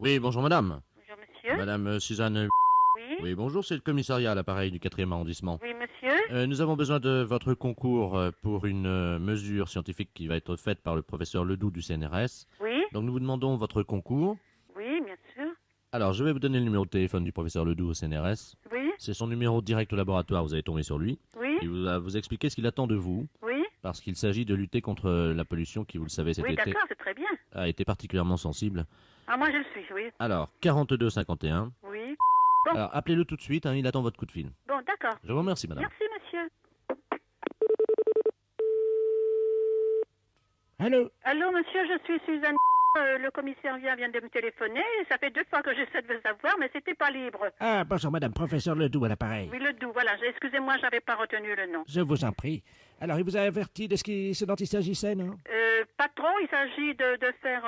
Oui, bonjour madame. Bonjour monsieur. Madame Suzanne. Oui. Oui, bonjour, c'est le commissariat à l'appareil du 4e arrondissement. Oui monsieur. Nous avons besoin de votre concours pour une mesure scientifique qui va être faite par le professeur Ledoux du CNRS. Oui. Donc nous vous demandons votre concours. Oui, bien sûr. Alors, je vais vous donner le numéro de téléphone du professeur Ledoux au CNRS. Oui. C'est son numéro direct au laboratoire, vous allez tomber sur lui. Oui. Il va vous expliquer ce qu'il attend de vous, Oui. parce qu'il s'agit de lutter contre la pollution qui, vous le savez, cet Oui, été d'accord, c'est très bien. a été particulièrement sensible. Ah, moi je le suis, oui. Alors, 42 51. Oui. Alors, appelez-le tout de suite, il attend votre coup de fil. Bon, d'accord. Je vous remercie, madame. Merci monsieur. Allô? Allô monsieur, je suis Suzanne. Le commissaire vient de me téléphoner. Ça fait 2 fois que j'essaie de vous avoir, mais c'était pas libre. Ah, bonjour madame, professeur Ledoux à l'appareil. Oui, le doux, voilà. Excusez-moi, j'avais pas retenu le nom. Je vous en prie. Alors, il vous a averti de ce dont il s'agissait, non? Pas trop, il s'agit de faire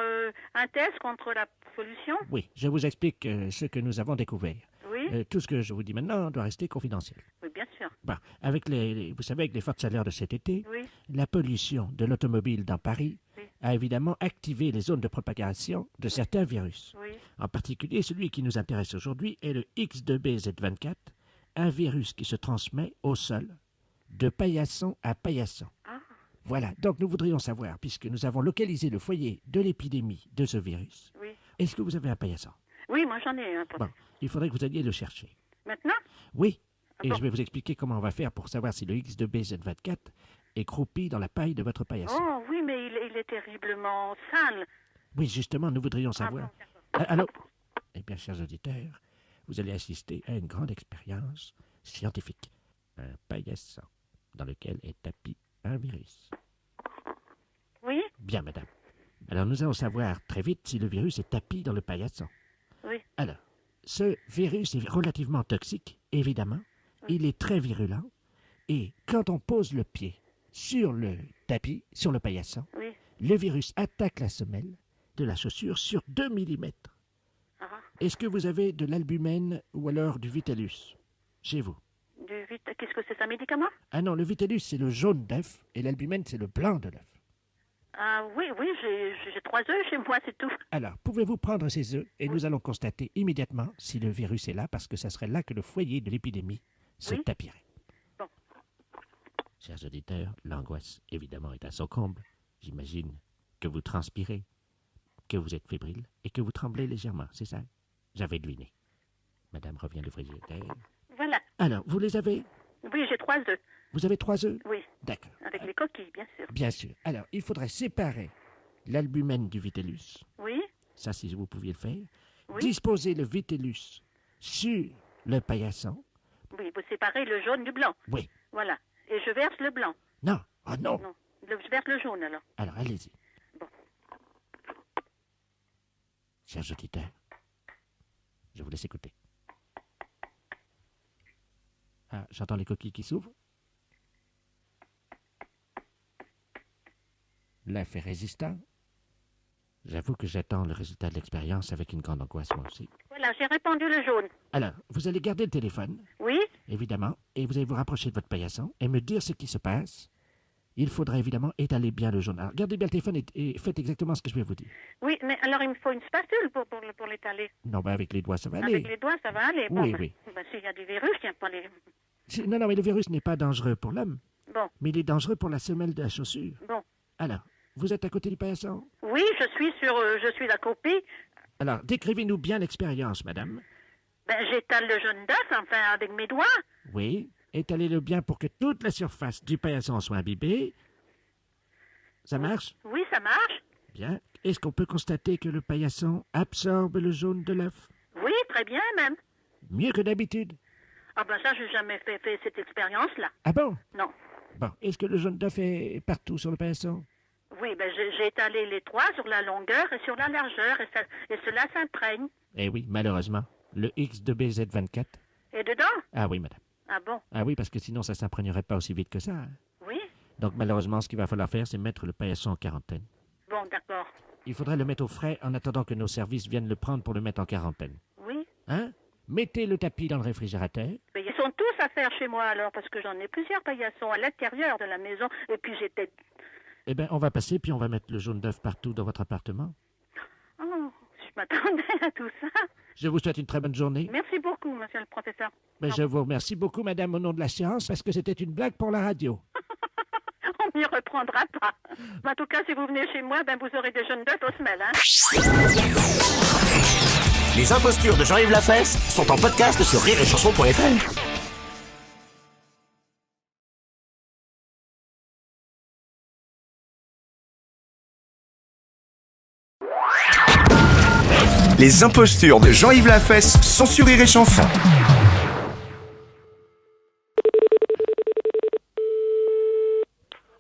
un test contre la pollution. Oui, je vous explique ce que nous avons découvert. Oui. Tout ce que je vous dis maintenant doit rester confidentiel. Oui, bien sûr. Bon, avec vous savez, avec les fortes chaleurs de cet été, Oui. la pollution de l'automobile dans Paris Oui. a évidemment activé les zones de propagation de certains virus. Oui. En particulier, celui qui nous intéresse aujourd'hui est le X2BZ24, un virus qui se transmet au sol, de paillasson à paillasson. Ah. Voilà, donc nous voudrions savoir, puisque nous avons localisé le foyer de l'épidémie de ce virus, Oui. est-ce que vous avez un paillasson? Oui, moi j'en ai un. Bon, il faudrait que vous alliez le chercher. Maintenant? Oui, Ah et bon. je vais vous expliquer comment on va faire pour savoir si le X2BZ24 est croupi dans la paille de votre paillasson. Oh oui, mais il est terriblement sale. Oui, justement, nous voudrions Ah savoir. bon, d'accord. Allô? Eh bien, chers auditeurs, vous allez assister à une grande expérience scientifique. Un paillasson dans lequel est tapi un virus. Oui, Bien, madame. Alors, nous allons savoir très vite si le virus est tapi dans le paillasson. oui, Alors, ce virus est relativement toxique, évidemment. Il est très virulent. Et quand on pose le pied sur le tapis, sur le paillasson, oui. le virus attaque la semelle de la chaussure sur 2 millimètres. Ah, Est-ce que vous avez de l'albumène ou alors du vitellus chez vous? Qu'est-ce que c'est un médicament? Ah non, le vitellus, c'est le jaune d'œuf et l'albumène, c'est le blanc de l'œuf. Ah oui, j'ai 3 œufs chez moi, c'est tout. Alors, pouvez-vous prendre ces œufs et nous allons constater immédiatement si le virus est là, parce que ça serait là que le foyer de l'épidémie se Oui. tapirait. Bon. Chers auditeurs, l'angoisse, évidemment, est à son comble. J'imagine que vous transpirez, que vous êtes fébrile et que vous tremblez légèrement, c'est ça? J'avais deviné. Madame revient du frigidaire. Voilà. Alors, vous les avez? Oui, j'ai 3 œufs. Vous avez 3 œufs? Oui, D'accord. avec les coquilles, bien sûr. Bien sûr. Alors, il faudrait séparer l'albumène du vitellus. Oui, Ça, si vous pouviez le faire. oui. Disposer le vitellus sur le paillasson. Oui, vous séparez le jaune du blanc. Oui. Voilà. Et je verse le blanc. Non. Ah non. Non, je verse le jaune alors. Alors, allez-y. Bon. Chers auditeurs, je vous laisse écouter. Ah, j'entends les coquilles qui s'ouvrent. L'œuf est résistant. J'avoue que j'attends le résultat de l'expérience avec une grande angoisse, moi aussi. Voilà, j'ai répandu le jaune. Alors, vous allez garder le téléphone, Oui, évidemment, et vous allez vous rapprocher de votre paillasson et me dire ce qui se passe. Il faudra évidemment étaler bien le jaune. Alors, gardez bien le téléphone et faites exactement ce que je vais vous dire. oui, mais alors il me faut une spatule pour l'étaler. Non, ben avec les doigts, ça va aller. Avec les doigts, ça va aller. Bon, Oui, ben, oui. ben, s'il y a du virus, il n'y a pas les... Non, non, mais le virus n'est pas dangereux pour l'homme, Bon, mais il est dangereux pour la semelle de la chaussure. bon. Alors, vous êtes à côté du paillasson? Oui, je suis la copie. Alors, décrivez-nous bien l'expérience, madame. Ben, j'étale le jaune d'œuf, enfin, avec mes doigts. Oui, étalez-le bien pour que toute la surface du paillasson soit imbibée. Ça marche? Oui, ça marche. Bien. Est-ce qu'on peut constater que le paillasson absorbe le jaune de l'œuf? Oui, très bien même. Mieux que d'habitude. Ah ben ça, j'ai jamais fait cette expérience-là. Ah bon? Non. Bon, est-ce que le jaune d'œuf est partout sur le paillasson? Oui, ben j'ai étalé les 3 sur la longueur et sur la largeur, et cela s'imprègne. Eh oui, malheureusement. Le X2BZ24. Et dedans? Ah oui, madame. Ah bon? Ah oui, parce que sinon ça s'imprégnerait pas aussi vite que ça. Hein. Oui? Donc malheureusement, ce qu'il va falloir faire, c'est mettre le paillasson en quarantaine. Bon, d'accord. Il faudrait le mettre au frais en attendant que nos services viennent le prendre pour le mettre en quarantaine. Oui? Hein? Mettez le tapis dans le réfrigérateur. Mais ils sont tous à faire chez moi alors, parce que j'en ai plusieurs paillassons à l'intérieur de la maison, et puis j'étais... Eh bien, on va passer, puis on va mettre le jaune d'œuf partout dans votre appartement. Oh, m'attendais à tout ça. Je vous souhaite une très bonne journée. Merci beaucoup, monsieur le professeur. Mais je vous remercie beaucoup, madame, au nom de la science, parce que c'était une blague pour la radio. On m'y reprendra pas. En tout cas, si vous venez chez moi, ben vous aurez des jeunes d'œufs aux semelles, hein. Les impostures de Jean-Yves Lafesse sont en podcast sur rireetchanson.fr. Les impostures de Jean-Yves Lafesse sont sur Rire et Chanson.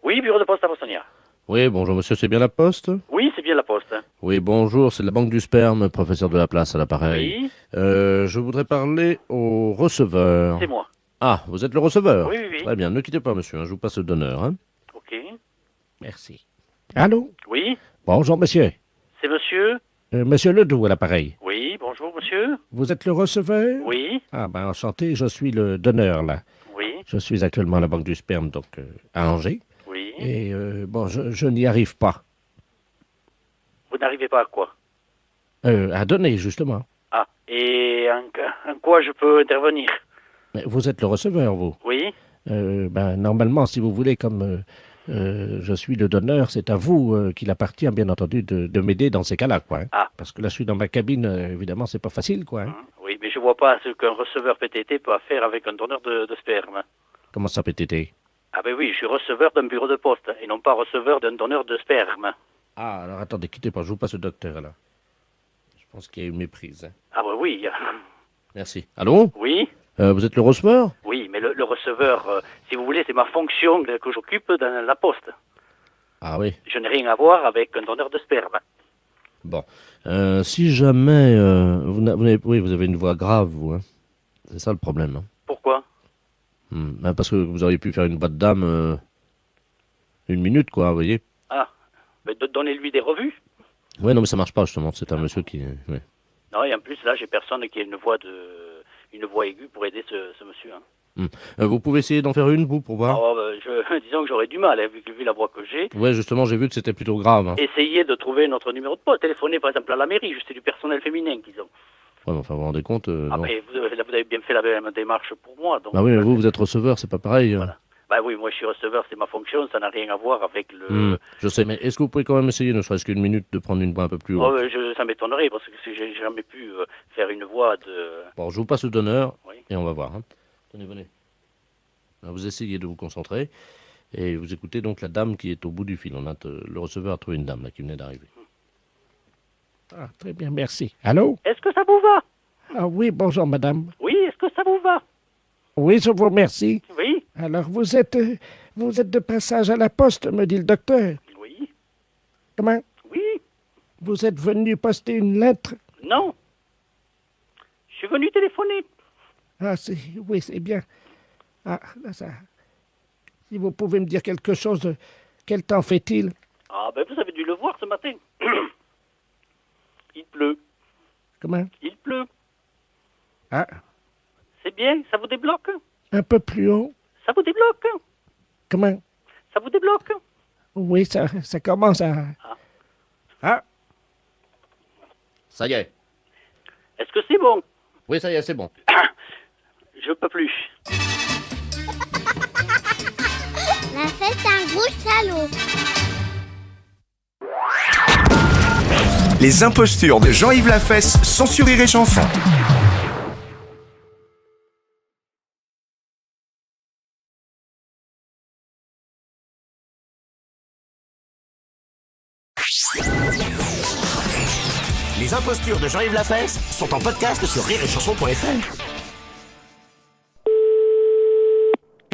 Oui, bureau de poste à Bostonnière. Oui, bonjour monsieur, c'est bien la poste? Oui, c'est bien la poste. Oui, bonjour, c'est la Banque du Sperme, professeur de la place à l'appareil. Oui, Je voudrais parler au receveur. c'est moi. Ah, vous êtes le receveur? Oui, oui, oui. Très bien, ne quittez pas monsieur, hein, je vous passe le donneur. Hein. Ok. Merci. Allô? Oui, Bonjour, monsieur. c'est monsieur. Monsieur Ledoux à l'appareil. Oui, bonjour monsieur. Vous êtes le receveur? Oui, Ah, ben enchanté, je suis le donneur, là. oui, Je suis actuellement à la Banque du Sperme, donc à Angers. oui. Et bon, je n'y arrive pas. Vous n'arrivez pas à quoi? À donner, justement. Ah, et en quoi je peux intervenir? Mais vous êtes le receveur, vous. Oui, Ben, normalement, si vous voulez, comme je suis le donneur, c'est à vous qu'il appartient, bien entendu, de m'aider dans ces cas-là, quoi. Hein. Ah. Parce que là, je suis dans ma cabine, évidemment, c'est pas facile, quoi. Hein. oui, mais je vois pas ce qu'un receveur PTT peut faire avec un donneur de sperme. Comment ça peut être? Ah ben oui, je suis receveur d'un bureau de poste et non pas receveur d'un donneur de sperme. Ah, alors attendez, quittez pas, je vous passe le docteur, là. Je pense qu'il y a une méprise. Hein. Ah ben oui, Merci. Allô? oui, Vous êtes le receveur? oui, mais le receveur, si vous voulez, c'est ma fonction que j'occupe dans la poste. Ah oui. Je n'ai rien à voir avec un donneur de sperme. Bon. Si jamais... vous avez une voix grave, vous. Hein. C'est ça le problème. Hein. Pourquoi? Ben, parce que vous auriez pu faire une boîte d'âme une minute, quoi, vous voyez. Ah, mais donnez-lui des revues. Ouais, non, mais ça marche pas, justement. C'est un monsieur qui... ouais. Non, et en plus, là, j'ai personne qui ait une voix aiguë pour aider ce monsieur. Hein. Vous pouvez essayer d'en faire une, vous, pour voir? Alors, disons que j'aurais du mal, hein, vu la voix que j'ai. Ouais, justement, j'ai vu que c'était plutôt grave. Hein. Essayez de trouver notre numéro de poste. Téléphonez, par exemple, à la mairie, juste c'est du personnel féminin qu'ils ont. Ouais, mais enfin, vous vous rendez compte non. Mais là, vous avez bien fait la même démarche pour moi. Donc, Bah oui, mais vous êtes receveur, c'est pas pareil. Voilà. Bah oui, moi, je suis receveur, c'est ma fonction, ça n'a rien à voir avec le... Je sais, mais est-ce que vous pouvez quand même essayer, ne serait-ce qu'une minute, de prendre une voix un peu plus haute? Oh, ça m'étonnerait, parce que j'ai jamais pu faire une voix de... Bon, je vous passe le donneur, Oui. et on va voir. Hein. Venez. Alors, vous essayez de vous concentrer, et vous écoutez donc la dame qui est au bout du fil. Le receveur a trouvé une dame, là, qui venait d'arriver. Ah, très bien, merci. Allô? Est-ce que ça vous va? Ah oui, bonjour, madame. Oui, est-ce que ça vous va? Oui, je vous remercie. Oui, Alors, vous êtes de passage à la poste, me dit le docteur. oui, Comment? oui, Vous êtes venu poster une lettre? non. Je suis venu téléphoner. Ah, oui, c'est bien. Ah, là, ça... Si vous pouvez me dire quelque chose, quel temps fait-il? Ah, ben vous avez dû le voir ce matin. Il pleut, Comment? il pleut. Ah, C'est bien, ça vous débloque? un peu plus haut. Ça vous débloque? Comment? Ça vous débloque? Oui, ça commence à... Ah, Ça y est. Est-ce que c'est bon? Oui, ça y est, c'est bon. Je peux plus. La fête un gros salaud. Les impostures de Jean-Yves Lafesse sont sur Rire et Chanson. Les impostures de Jean-Yves Lafesse sont en podcast sur rireetchanson.fr.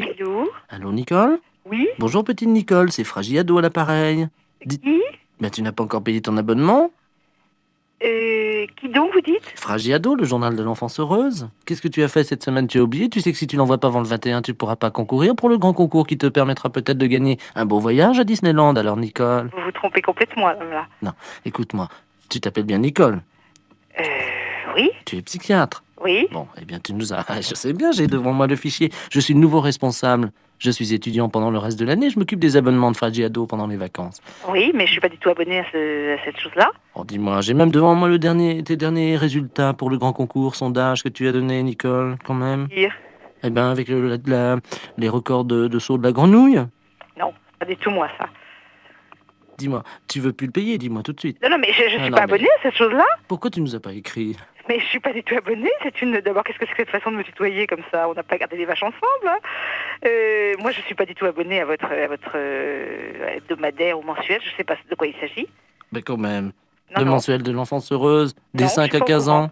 Allô? Allô, Nicole? Oui? Bonjour, petite Nicole, c'est Fragiado à l'appareil. Qui? Ben, tu n'as pas encore payé ton abonnement? Qui donc vous dites? Fragiado, le journal de l'enfance heureuse. Qu'est-ce que tu as fait cette semaine? Tu as oublié? Tu sais que si tu l'envoies pas avant le 21, tu pourras pas concourir pour le grand concours qui te permettra peut-être de gagner un beau voyage à Disneyland. Alors, Nicole? Vous vous trompez complètement, là. Écoute-moi, tu t'appelles bien Nicole. Oui? Tu es psychiatre. Oui. Bon, eh bien, tu nous as... Je sais bien, j'ai devant moi le fichier. Je suis le nouveau responsable. Je suis étudiant pendant le reste de l'année. Je m'occupe des abonnements de Fraggiado pendant les vacances. Oui, mais je suis pas du tout abonné à cette chose-là. Oh, dis-moi, j'ai même devant moi tes derniers résultats pour le grand concours, sondage que tu as donné, Nicole, quand même. Dire. Eh ben, avec les records de saut de la grenouille. Non, pas du tout moi, ça. Dis-moi, tu veux plus le payer, dis-moi tout de suite. Non, mais je suis non, pas abonné à cette chose-là. Pourquoi tu nous as pas écrit? Mais je suis pas du tout abonnée. D'abord, qu'est-ce que c'est que cette façon de me tutoyer comme ça? On n'a pas gardé les vaches ensemble. Hein. Moi, je suis pas du tout abonnée à votre hebdomadaire ou mensuel. Je sais pas de quoi il s'agit. Mais quand même. Non. Mensuel de l'enfance heureuse, des Non, 5 je à suis pas au 15 courant. ans.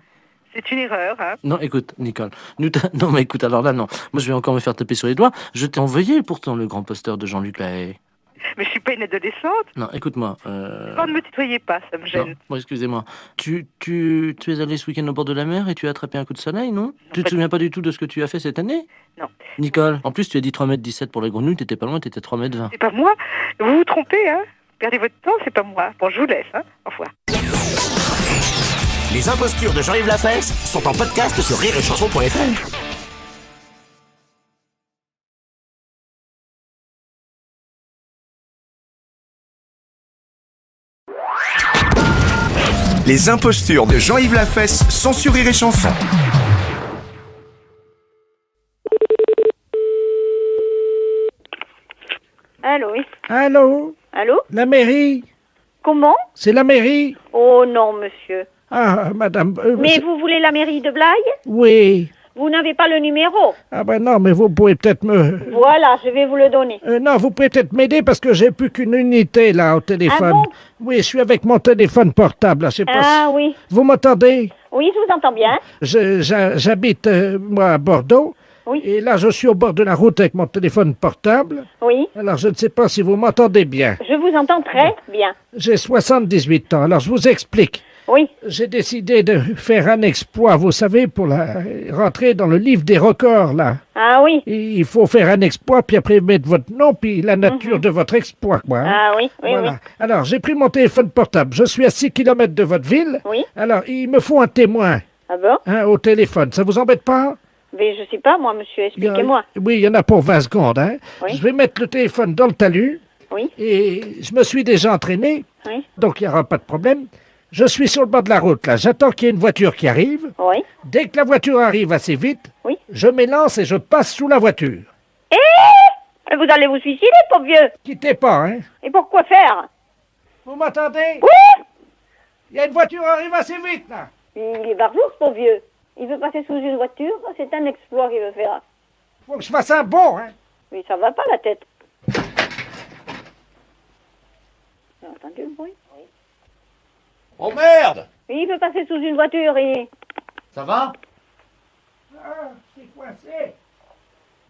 C'est une erreur, hein. Non, écoute, Nicole. Non, mais écoute, alors là, non. Moi, je vais encore me faire taper sur les doigts. Je t'ai envoyé pourtant le grand poster de Jean-Luc Lahaye. Mais je suis pas une adolescente. Non, écoute-moi. Quand ne me tutoyez pas, ça me gêne. Non, bon, excusez-moi. Tu es allé ce week-end au bord de la mer et tu as attrapé un coup de soleil, non? Tu te souviens pas du tout de ce que tu as fait cette année? Non. Nicole, en plus, tu as dit 3,17 m pour les grenouilles, t'étais pas loin, t'étais 3,20 m. C'est pas moi. Vous vous trompez, hein. Perdez votre temps, c'est pas moi. Bon, je vous laisse, hein. Au revoir. Les impostures de Jean-Yves Lafesse sont en podcast sur rireetchanson.fr. Les impostures de Jean-Yves Lafesse sont sur Rire et Chanson. Allô, oui. Allô? Allô? La mairie? Comment? C'est la mairie? Oh non, monsieur. Ah, madame... Mais vous voulez la mairie de Blaye? Oui. Vous n'avez pas le numéro? Ah ben non, mais vous pouvez peut-être me... Voilà, je vais vous le donner. Non, vous pouvez peut-être m'aider parce que j'ai plus qu'une unité là au téléphone. Ah bon? Oui, je suis avec mon téléphone portable, là, je sais pas Ah si... oui. Vous m'entendez? Oui, je vous entends bien. J'habite, moi, à Bordeaux. Oui. Et là, je suis au bord de la route avec mon téléphone portable. Oui. Alors, je ne sais pas si vous m'entendez bien. Je vous entends très bien. J'ai 78 ans, alors je vous explique. Oui. J'ai décidé de faire un exploit, vous savez, pour rentrer dans le livre des records, là. Ah oui. Il faut faire un exploit, puis après mettre votre nom, puis la nature de votre exploit, quoi. Hein. Ah oui, oui, Voilà. oui. Alors, j'ai pris mon téléphone portable. Je suis à 6 km de votre ville. Oui. Alors, il me faut un témoin Ah bon? hein, au téléphone. Ça vous embête pas? Mais je sais pas, moi, monsieur, expliquez-moi. Oui, il y en a pour 20 secondes. Hein. Oui. Je vais mettre le téléphone dans le talus. Oui. Et je me suis déjà entraîné. Oui. Donc, il n'y aura pas de problème. Je suis sur le bord de la route, là. J'attends qu'il y ait une voiture qui arrive. Oui. Dès que la voiture arrive assez vite, Oui. je m'élance et je passe sous la voiture. Vous allez vous suicider, pauvre vieux. Quittez pas, hein. Et pourquoi faire? Vous m'entendez? Oui. Il y a une voiture qui arrive assez vite, là. Il est barjou, ce pauvre vieux. Il veut passer sous une voiture, c'est un exploit qu'il veut faire. Faut que je fasse un bond, hein. Mais ça va pas, la tête. Vous avez entendu le bruit? Oui. Oh merde! Il veut passer sous une voiture et... Ça va? Ah, c'est coincé.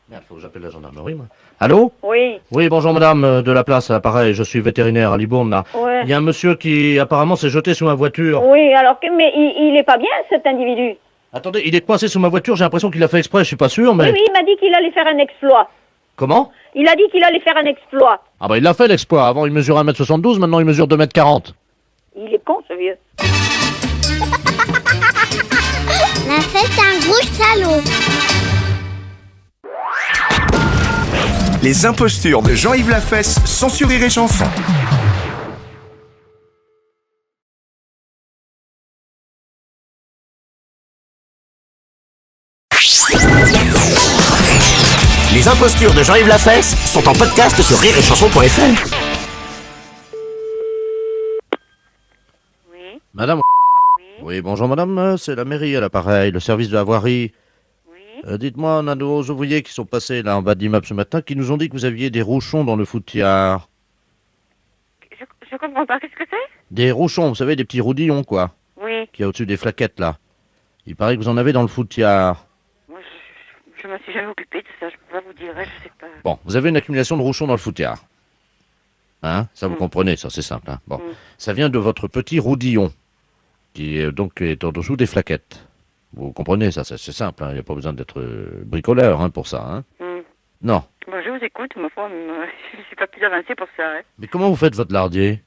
Merde, faut que j'appelle la gendarmerie, moi. Allô? Oui. Oui, bonjour madame de la place, pareil, je suis vétérinaire à Libourne, là. Ouais. Il y a un monsieur qui apparemment s'est jeté sous ma voiture. Oui, alors que... Mais il est pas bien, cet individu. Attendez, il est coincé sous ma voiture, j'ai l'impression qu'il a fait exprès, je suis pas sûr, mais... Oui, il m'a dit qu'il allait faire un exploit. Comment? Il a dit qu'il allait faire un exploit. Ah bah il l'a fait l'exploit, avant il mesurait 1m72, maintenant il mesure 2m40. Il est con, ce vieux. La fête un gros salaud. Les impostures de Jean-Yves Lafesse sont sur Rire et Chanson. Les impostures de Jean-Yves Lafesse sont en podcast sur rireetchanson.fr. Oui. Madame? Oui. Oui, bonjour madame, c'est la mairie à l'appareil, le service de la voirie. Oui. Dites-moi, on a nos ouvriers qui sont passés là en bas de l'immeuble ce matin qui nous ont dit que vous aviez des rouchons dans le foutiard. Je comprends pas, qu'est-ce que c'est? Des rouchons, vous savez, des petits roudillons quoi, Oui. qu'il y a au-dessus des flaquettes là. Il paraît que vous en avez dans le foutiard. Moi, je me suis jamais occupée de ça, je peux pas vous dire, je sais pas. Bon, vous avez une accumulation de rouchons dans le foutiard. Hein? Ça vous comprenez, ça c'est simple. Hein? Bon, ça vient de votre petit roudillon, qui est donc est en dessous des flaquettes. Vous comprenez, ça c'est simple, il n'y a pas besoin d'être bricoleur pour ça. Hein? Non. Bon, je vous écoute, ma foi, je suis pas plus avancée pour ça. Hein. Mais comment vous faites votre lardier?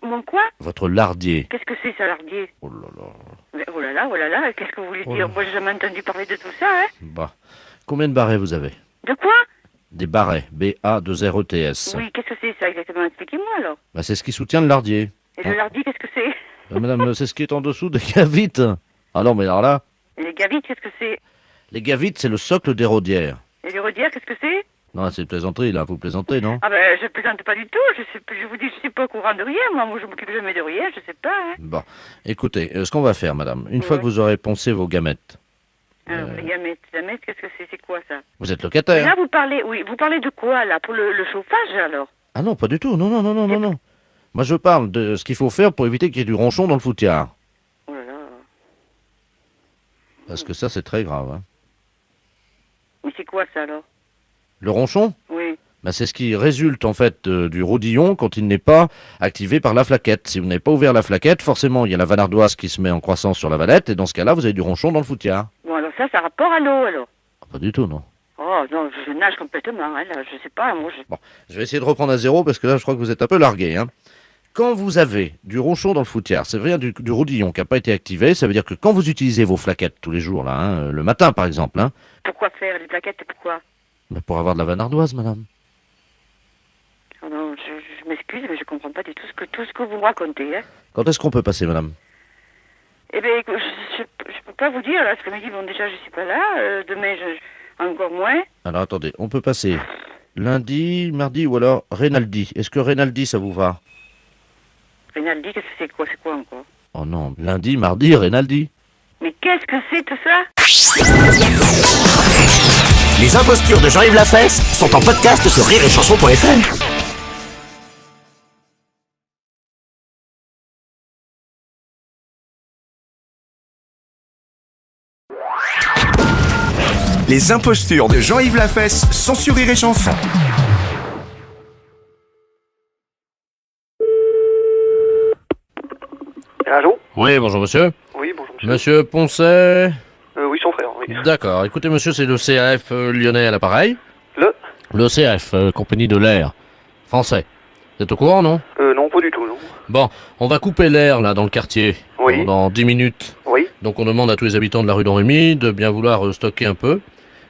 Mon quoi? Votre lardier. Qu'est-ce que c'est, ça, lardier? Oh là là. Mais oh là là, qu'est-ce que vous voulez dire? Moi, j'ai jamais entendu parler de tout ça, hein. Bah. Combien de barrets vous avez? De quoi? Des barrets, B-A-2-R-E-T-S. Oui, qu'est-ce que c'est ça exactement? Expliquez-moi alors. Bah, c'est ce qui soutient le lardier. Et le lardi, qu'est-ce que c'est? Madame, c'est ce qui est en dessous des gavites. Ah non, mais alors là, Et les gavites, qu'est-ce que c'est? les gavites, c'est le socle des rodières. Et les rodières, qu'est-ce que c'est? Non, c'est une plaisanterie, là, vous plaisantez, non? Ah ben, je plaisante pas du tout, je vous dis, je suis pas au courant de rien, moi je m'occupe jamais de rien, je sais pas, hein. Bon, écoutez, ce qu'on va faire, madame, une fois que vous aurez poncé vos gamètes, Alors, les gamètes, qu'est-ce que c'est quoi ça? vous êtes Et locataire. là, vous parlez de quoi, là? Pour le chauffage, alors? Ah non, pas du tout, non. Moi, je parle de ce qu'il faut faire pour éviter qu'il y ait du ronchon dans le foutiard. Oh là là. Parce que ça, c'est très grave, hein. Mais c'est quoi ça, alors? Le ronchon? Oui. Bah, c'est ce qui résulte en fait du rodillon quand il n'est pas activé par la flaquette. Si vous n'avez pas ouvert la flaquette, forcément il y a la vanardoise qui se met en croissance sur la valette et dans ce cas-là vous avez du ronchon dans le foutiard. Bon, alors ça a rapport à l'eau, alors? Pas du tout, non. Oh non, je nage complètement, hein, là, je sais pas, moi je... Bon, je vais essayer de reprendre à zéro parce que là je crois que vous êtes un peu largué, hein. Quand vous avez du ronchon dans le foutiard, ça vient du rodillon qui n'a pas été activé, ça veut dire que quand vous utilisez vos flaquettes tous les jours, là, hein, le matin par exemple, hein, Pourquoi faire les plaquettes, pourquoi? bah, pour avoir de la vanardoise, madame. Oh non, je m'excuse, mais je comprends pas du tout ce que vous me racontez, hein. Quand est-ce qu'on peut passer, madame? Eh bien, je peux pas vous dire, là, parce que me dit, bon, déjà, je suis pas là, demain, encore moins. Alors attendez, on peut passer lundi, mardi ou alors Rinaldi. Est-ce que Rinaldi ça vous va? Rinaldi, qu'est-ce que c'est quoi encore? Oh non, lundi, mardi, Rinaldi. Mais qu'est-ce que c'est tout ça? Les impostures de Jean-Yves Lafesse sont en podcast sur rireetchanson.fr. Les impostures de Jean-Yves Lafesse sont sur Rire et Chanson. Allô? Oui, bonjour monsieur. Oui, bonjour monsieur. Monsieur Poncet. Oui, son frère, oui. D'accord, écoutez monsieur, c'est le CAF lyonnais à l'appareil. Le CAF, compagnie de l'air, français. Vous êtes au courant, non? Non, pas du tout, non. Bon, on va couper l'air là dans le quartier. Oui. Dans 10 minutes. Oui. Donc on demande à tous les habitants de la rue d'Henri de bien vouloir stocker un peu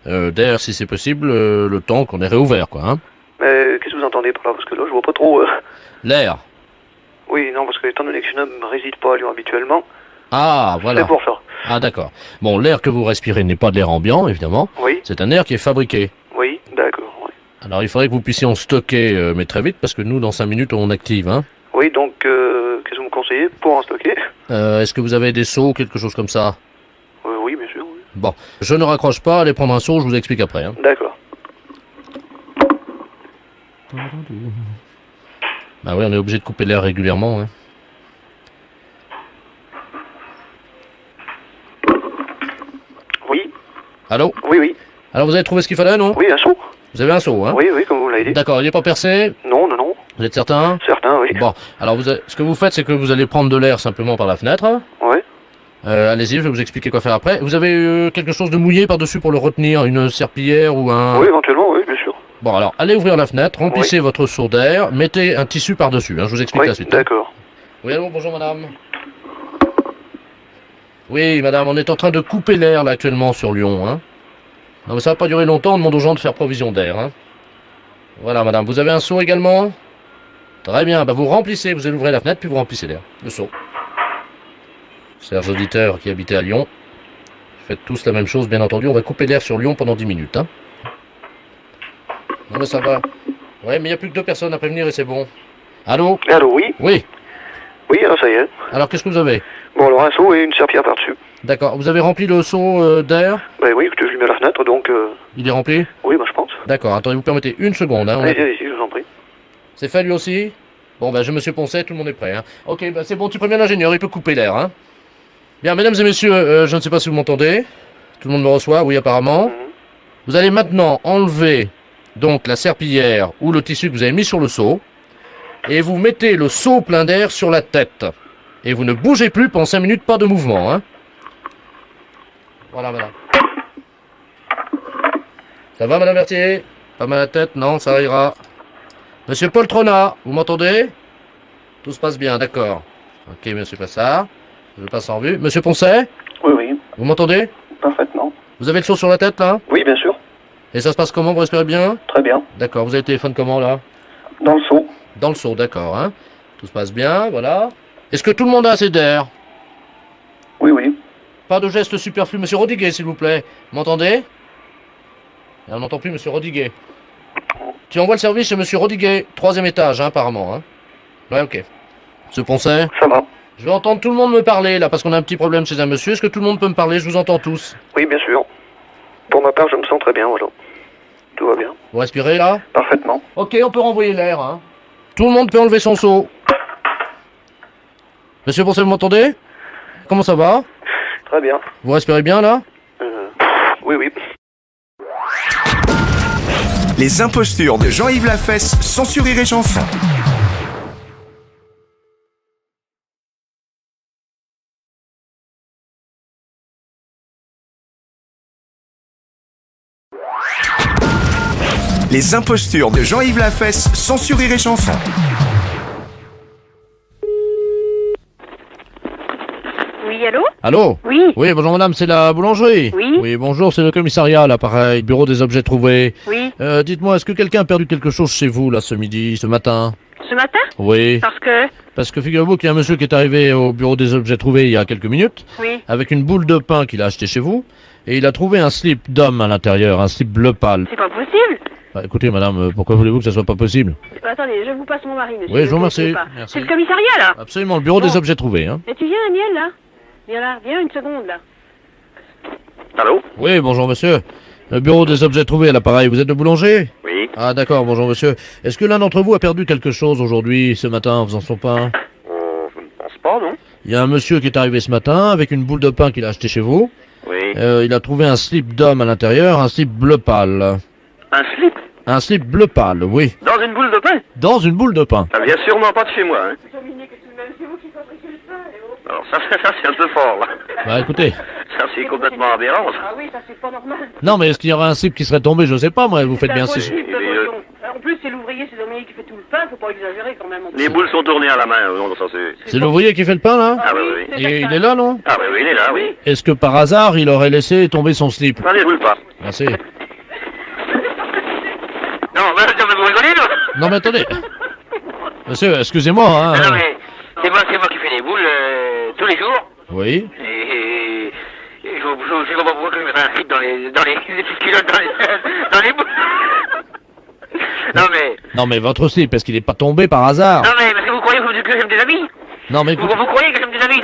d'air si c'est possible, le temps qu'on est réouvert, quoi. Hein. Mais qu'est-ce que vous entendez par là? Parce que là, je vois pas trop... L'air. Oui, non, parce que étant donné que je ne réside pas à Lyon habituellement... Ah, voilà. C'est pour ça. Ah, d'accord. Bon, l'air que vous respirez n'est pas de l'air ambiant, évidemment. Oui. C'est un air qui est fabriqué. Oui, d'accord, oui. Alors, il faudrait que vous puissiez en stocker, mais très vite, parce que nous, dans 5 minutes, on active, hein. Oui, donc, qu'est-ce que vous me conseillez pour en stocker? Est-ce que vous avez des seaux, quelque chose comme ça? Oui, bien sûr, oui. Bon, je ne raccroche pas, allez prendre un seau, je vous explique après, hein. D'accord. Bah oui, on est obligé de couper l'air régulièrement, hein. Oui. Allô? Oui, oui. Alors, vous avez trouvé ce qu'il fallait, non? Oui, un seau. Vous avez un seau, hein? Oui, comme vous l'avez dit. D'accord, il n'est pas percé? Non, non, non. Vous êtes certain? Certain, oui. Bon, alors ce que vous faites, c'est que vous allez prendre de l'air simplement par la fenêtre. Oui. Allez-y, je vais vous expliquer quoi faire après. Vous avez quelque chose de mouillé par-dessus pour le retenir, une serpillière ou un... Oui, éventuellement, oui, bien sûr. Bon, alors, allez ouvrir la fenêtre, remplissez votre seau d'air, mettez un tissu par-dessus, hein, je vous explique Oui, la suite. d'accord. Oui, allô, bonjour madame. Oui, madame, on est en train de couper l'air là actuellement sur Lyon, hein. Non, mais ça va pas durer longtemps, on demande aux gens de faire provision d'air, hein. Voilà, madame, vous avez un seau également? Très bien, bah vous remplissez, vous allez ouvrir la fenêtre, puis vous remplissez l'air, le seau. Chers auditeurs qui habitaient à Lyon, faites tous la même chose, bien entendu, on va couper l'air sur Lyon pendant 10 minutes, hein. Non, mais ça va. Ouais, mais il n'y a plus que 2 personnes à prévenir et c'est bon. Allô? Allô, oui. Oui. Oui, alors ça y est. Alors, qu'est-ce que vous avez? Bon, alors un seau et une serpillière par-dessus. D'accord. Vous avez rempli le seau d'air? Ben oui, écoutez, je lui mets à la fenêtre, donc... Il est rempli? Oui, bah je pense. D'accord. Attendez, vous permettez une seconde. Hein, Allez, je vous en prie. C'est fait lui aussi? Bon, ben, je me suis poncé, tout le monde est prêt. Hein. Ok, ben, c'est bon, tu préviens l'ingénieur, il peut couper l'air. Hein. Bien, mesdames et messieurs, je ne sais pas si vous m'entendez. Tout le monde me reçoit, oui, apparemment. Vous allez maintenant enlever donc la serpillière ou le tissu que vous avez mis sur le seau. Et vous mettez le seau plein d'air sur la tête. Et vous ne bougez plus pendant 5 minutes, pas de mouvement. Hein. Voilà, madame. Ça va, madame Berthier? Pas mal à la tête? Non, ça ira. Monsieur Poltrona, vous m'entendez? Tout se passe bien, d'accord. Ok, monsieur Passard. Je passe en vue. Monsieur Poncet, Oui, oui, vous m'entendez? parfaitement. Vous avez le seau sur la tête, là? Oui, bien sûr. Et ça se passe comment? Vous respirez bien? Très bien. D'accord. Vous avez le téléphone comment, là? Dans le seau. Dans le seau, d'accord, hein. Tout se passe bien, voilà. Est-ce que tout le monde a assez d'air? Oui, oui. Pas de gestes superflus. Monsieur Rodiguet, s'il vous plaît. Vous m'entendez? Et on n'entend plus Monsieur Rodiguet. Tu envoies le service chez Monsieur Rodiguet. 3e étage, hein, apparemment, hein. Ouais, ok. Monsieur Poncet? Ça va. Je vais entendre tout le monde me parler, là, parce qu'on a un petit problème chez un monsieur. Est-ce que tout le monde peut me parler? Je vous entends tous. Oui, bien sûr. Pour ma part, je me sens très bien, voilà. Tout va bien. Vous respirez, là? Parfaitement. Ok, on peut renvoyer l'air, hein. Tout le monde peut enlever son seau. Monsieur Poncet, vous m'entendez? Comment ça va? Très bien. Vous respirez bien, là? Oui, oui. Les impostures de Jean-Yves Lafesse, sans sur Rire et Chanson. Les impostures de Jean-Yves Lafesse, sans sur Rire et Chanson. Oui, allô? Allô? Oui. Oui, bonjour madame, c'est la boulangerie. Oui. Oui, bonjour, c'est le commissariat, là, pareil, bureau des objets trouvés. Oui. Dites-moi, est-ce que quelqu'un a perdu quelque chose chez vous, là, ce midi, ce matin? Ce matin? Oui. Parce que... Figurez-vous qu'il y a un monsieur qui est arrivé au bureau des objets trouvés il y a quelques minutes, Oui. avec une boule de pain qu'il a acheté chez vous, et il a trouvé un slip d'homme à l'intérieur, un slip bleu pâle. C'est pas possible. Bah, écoutez madame, pourquoi voulez-vous que ça soit pas possible? Attendez, je vous passe mon mari, monsieur. Oui, je vous Ne remercie. quittez pas. Merci. C'est le commissariat, là? Absolument, le bureau Bon. des objets trouvés, hein. Mais tu viens, Daniel, là? Viens là, viens une seconde, là. Allô? Oui, bonjour monsieur. Le bureau des objets trouvés à l'appareil, vous êtes le boulanger? Oui. Ah d'accord, bonjour monsieur. Est-ce que l'un d'entre vous a perdu quelque chose aujourd'hui, ce matin, en faisant son pain? Je ne pense pas, non? Il y a un monsieur qui est arrivé ce matin avec une boule de pain qu'il a acheté chez vous. Oui. Il a trouvé un slip d'homme à l'intérieur, un slip bleu pâle. Un slip? Un slip bleu pâle, oui. Dans une boule de pain? Dans une boule de pain. Ça vient sûrement pas de chez moi, hein. Alors ça c'est un peu fort, là. Bah écoutez. Ça c'est complètement aberrant. Ah oui, ça c'est pas normal. Non mais est-ce qu'il y aurait un slip qui serait tombé? Je sais pas moi, vous faites bien si... En plus, c'est l'ouvrier, c'est Dominique qui fait tout le pain, faut pas exagérer quand même. Les boules sont tournées à la main, non, ça c'est... C'est l'ouvrier qui fait le pain là? Ah oui, oui. Et il est là non? Ah oui, il est là, oui. Est-ce que par hasard il aurait laissé tomber son slip? Allez, boule pas. Merci. Non, mais vous rigolez, là? Non mais attendez. Monsieur, excusez-moi hein. Non mais, c'est moi qui fais les boules tous les jours. Oui. Et je sais pas pourquoi je mettrais un slip dans les petites culottes dans les boules. Non mais votre slip, est-ce qu'il est pas tombé par hasard? Non mais, parce que vous croyez que j'aime des amis? Non mais écoute... Vous croyez que j'aime des amis?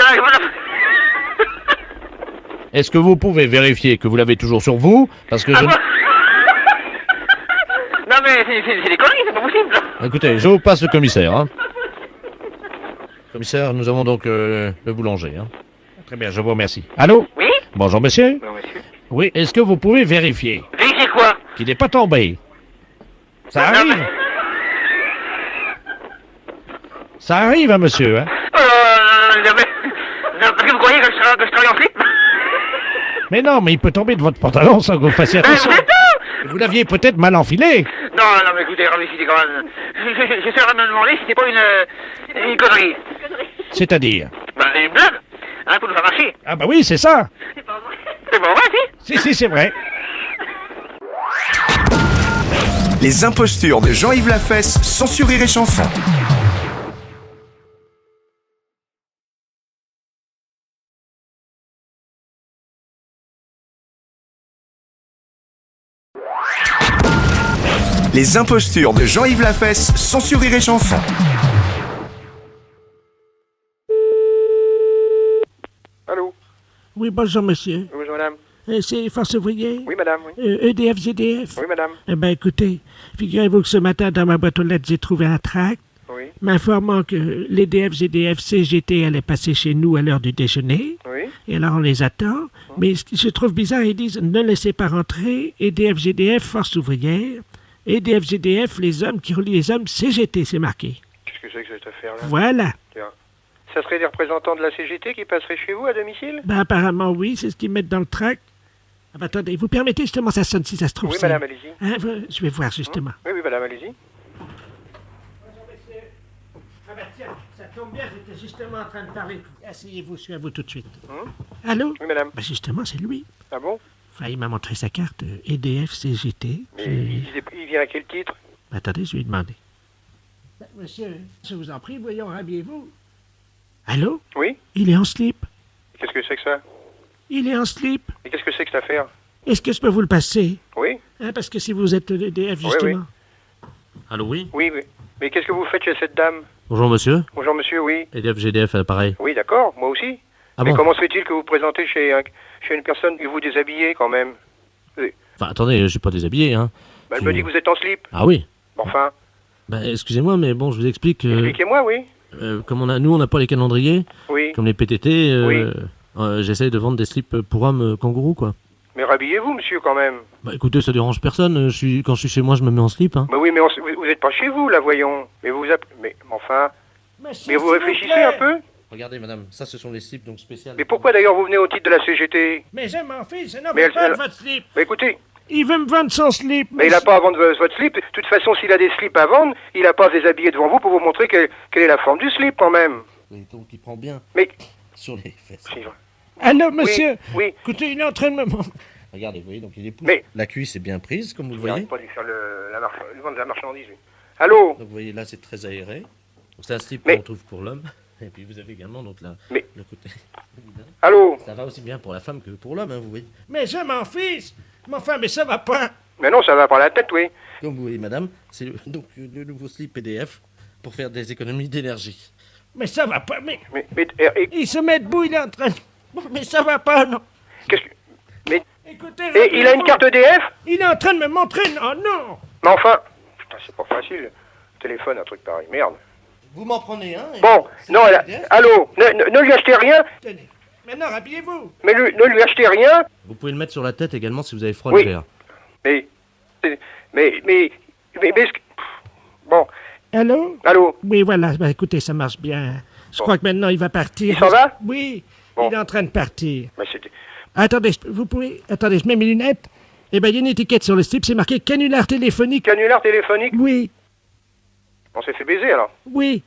Est-ce que vous pouvez vérifier que vous l'avez toujours sur vous? Parce que je... Non mais, c'est des conneries, c'est pas possible. Écoutez, je vous passe le commissaire. Hein. Commissaire, nous avons donc le boulanger. Hein. Très bien, je vous remercie. Allô? Oui? Bonjour monsieur. Bonjour monsieur. Oui, est-ce que vous pouvez vérifier Vérifier quoi? qu'il n'est pas tombé? Ça arrive. Ça arrive, hein, monsieur. Hein. Non, parce que vous croyez que je travaille en slip? Mais non, mais il peut tomber de votre pantalon sans que vous fassiez attention. Vous l'aviez peut-être mal enfilé. Non, mais écoutez, c'était quand même... J'essaie de me demander si c'était pas une connerie. C'est-à-dire? Ben, une blague, hein, pour nous faire marcher. Ah bah oui, c'est ça. C'est pas vrai. C'est pas vrai, si? Si, c'est vrai. Les impostures de Jean-Yves Lafesse, sans sur Rire et Chanson. Les impostures de Jean-Yves Lafesse, sans sur Rire et Chanson. Allô? Oui, bonjour, monsieur. Oui, bonjour, madame. C'est Force Ouvrière? Oui, madame, oui. EDF, GDF? Oui, madame. Eh bien, écoutez, figurez-vous que ce matin, dans ma boîte aux lettres, j'ai trouvé un tract Oui. m'informant que l'EDF, GDF, CGT allaient passer chez nous à l'heure du déjeuner. Oui. Et alors, on les attend. Mais ce qui se trouve bizarre, ils disent « Ne laissez pas rentrer, EDF, GDF, Force Ouvrière. EDF, GDF, les hommes qui relient les hommes, CGT, c'est marqué. » Qu'est-ce que c'est que cette affaire-là? Voilà. Tiens. Ça serait des représentants de la CGT qui passeraient chez vous à domicile? Ben, apparemment, oui, c'est ce qu'ils mettent dans le tract. Ah, ben, attendez, vous permettez justement, ça sonne si ça se trouve. Oui, c'est- madame, allez-y. Hein, je vais voir justement. Oui, madame, allez-y. Ah ben tiens, ça tombe bien, j'étais justement en train de parler. Asseyez-vous, je suis à vous tout de suite. Allô? Oui, madame. Bah justement, c'est lui. Ah bon? Enfin, il m'a montré sa carte EDF CGT. Mais il vient à quel titre? Attendez, je vais lui demander. Monsieur, je vous en prie, voyons, rhabillez-vous. Allô? Oui? Il est en slip. Qu'est-ce que c'est que ça? Il est en slip. Et qu'est-ce que c'est que cette affaire? Est-ce que je peux vous le passer? Oui? Hein, parce que si vous êtes EDF, Oui, justement. Allô, oui? Oui, oui. Mais qu'est-ce que vous faites chez cette dame? Bonjour, monsieur. Bonjour, monsieur, oui. EDF, GDF, pareil. Oui, d'accord, moi aussi. Ah Mais bon? comment se fait-il que vous présentez chez une personne et vous déshabillez quand même? Enfin, attendez, je suis pas déshabillé, hein. Bah, elle me dit que vous êtes en slip. Ah oui? Enfin, Bah, excusez-moi, mais bon, je vous explique. expliquez-moi, oui. Comme nous, on n'a pas les calendriers, Oui. comme les PTT, Oui. j'essaye de vendre des slips pour hommes kangourous, quoi. Mais rhabillez-vous, monsieur, quand même. Bah, écoutez, ça dérange personne. Quand je suis chez moi, je me mets en slip, hein. Mais oui, mais vous n'êtes pas chez vous, là, voyons. Mais mais enfin... Mais vous réfléchissez un peu? Regardez, madame, ça, ce sont les slips donc spéciales. Mais pourquoi d'ailleurs vous venez au titre de la CGT? Mais je m'en fiche, je n'en Mais veux pas elle- de votre slip. Mais écoutez, Il veut me vendre son slip. mais il n'a pas à vendre votre slip. De toute façon, s'il a des slips à vendre, il n'a pas à se déshabiller devant vous pour vous montrer quelle est la forme du slip, quand même. Oui, donc il prend bien Mais... sur les fesses. Allô, monsieur? Oui. Écoutez, il est en train de me... Regardez, vous voyez, donc il est pousse. Mais- La cuisse est bien prise, comme vous le Il n'arrive voyez. pas de lui faire lui vendre de la marchandise, lui. Allô? Donc vous voyez, là, c'est très aéré. Donc c'est un slip Mais- qu'on trouve pour l'homme. Et puis vous avez également donc là, Mais- le côté. Allô? Ça va aussi bien pour la femme que pour l'homme, hein, vous voyez. Mais je m'en fiche. Mais enfin, mais ça va pas. Mais non, ça va par la tête, oui. Comme vous voyez, madame, c'est donc le nouveau slip PDF pour faire des économies d'énergie. Mais ça va pas, mais... Mais Il se met debout, il est en train de... Mais ça va pas, non. qu'est-ce que... Mais... Écoutez... Et il a une carte EDF? Il est en train de me montrer... Oh non. Mais enfin... Putain, c'est pas facile. Téléphone, un truc pareil. Merde. Vous m'en prenez un. Bon, non, allô, ne lui achetez rien. Tenez. Maintenant, rhabillez-vous. Mais ne lui achetez rien. Vous pouvez le mettre sur la tête également si vous avez froid Oui. l'hiver. Mais... Bon, Allô? allô? Oui, voilà. Bah, écoutez, ça marche bien. Je crois que maintenant, il va partir. Il s'en va? Oui. Bon. Il est en train de partir. Mais c'était... Attendez, vous pouvez... Attendez, je mets mes lunettes. Eh ben, il y a une étiquette sur le slip, c'est marqué canular téléphonique. Canular téléphonique? Oui, On s'est fait baiser, alors. oui.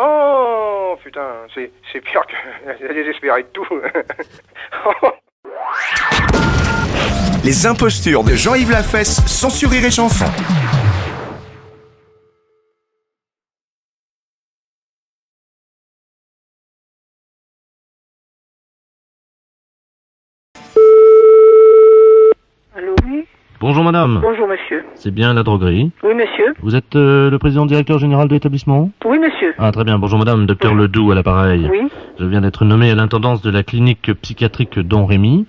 Oh, putain, c'est pire que... Elle a désespéré de tout. Les impostures de Jean-Yves Lafesse, sans sur Rire et Chanson. Allô, oui? Bonjour, madame. Bonjour, monsieur. C'est bien la droguerie. Oui, monsieur. Vous êtes le président directeur général de l'établissement? Oui, monsieur. Ah, très bien. Bonjour, madame. Docteur Ledoux à l'appareil. Oui. Je viens d'être nommé à l'intendance de la clinique psychiatrique Don Rémy.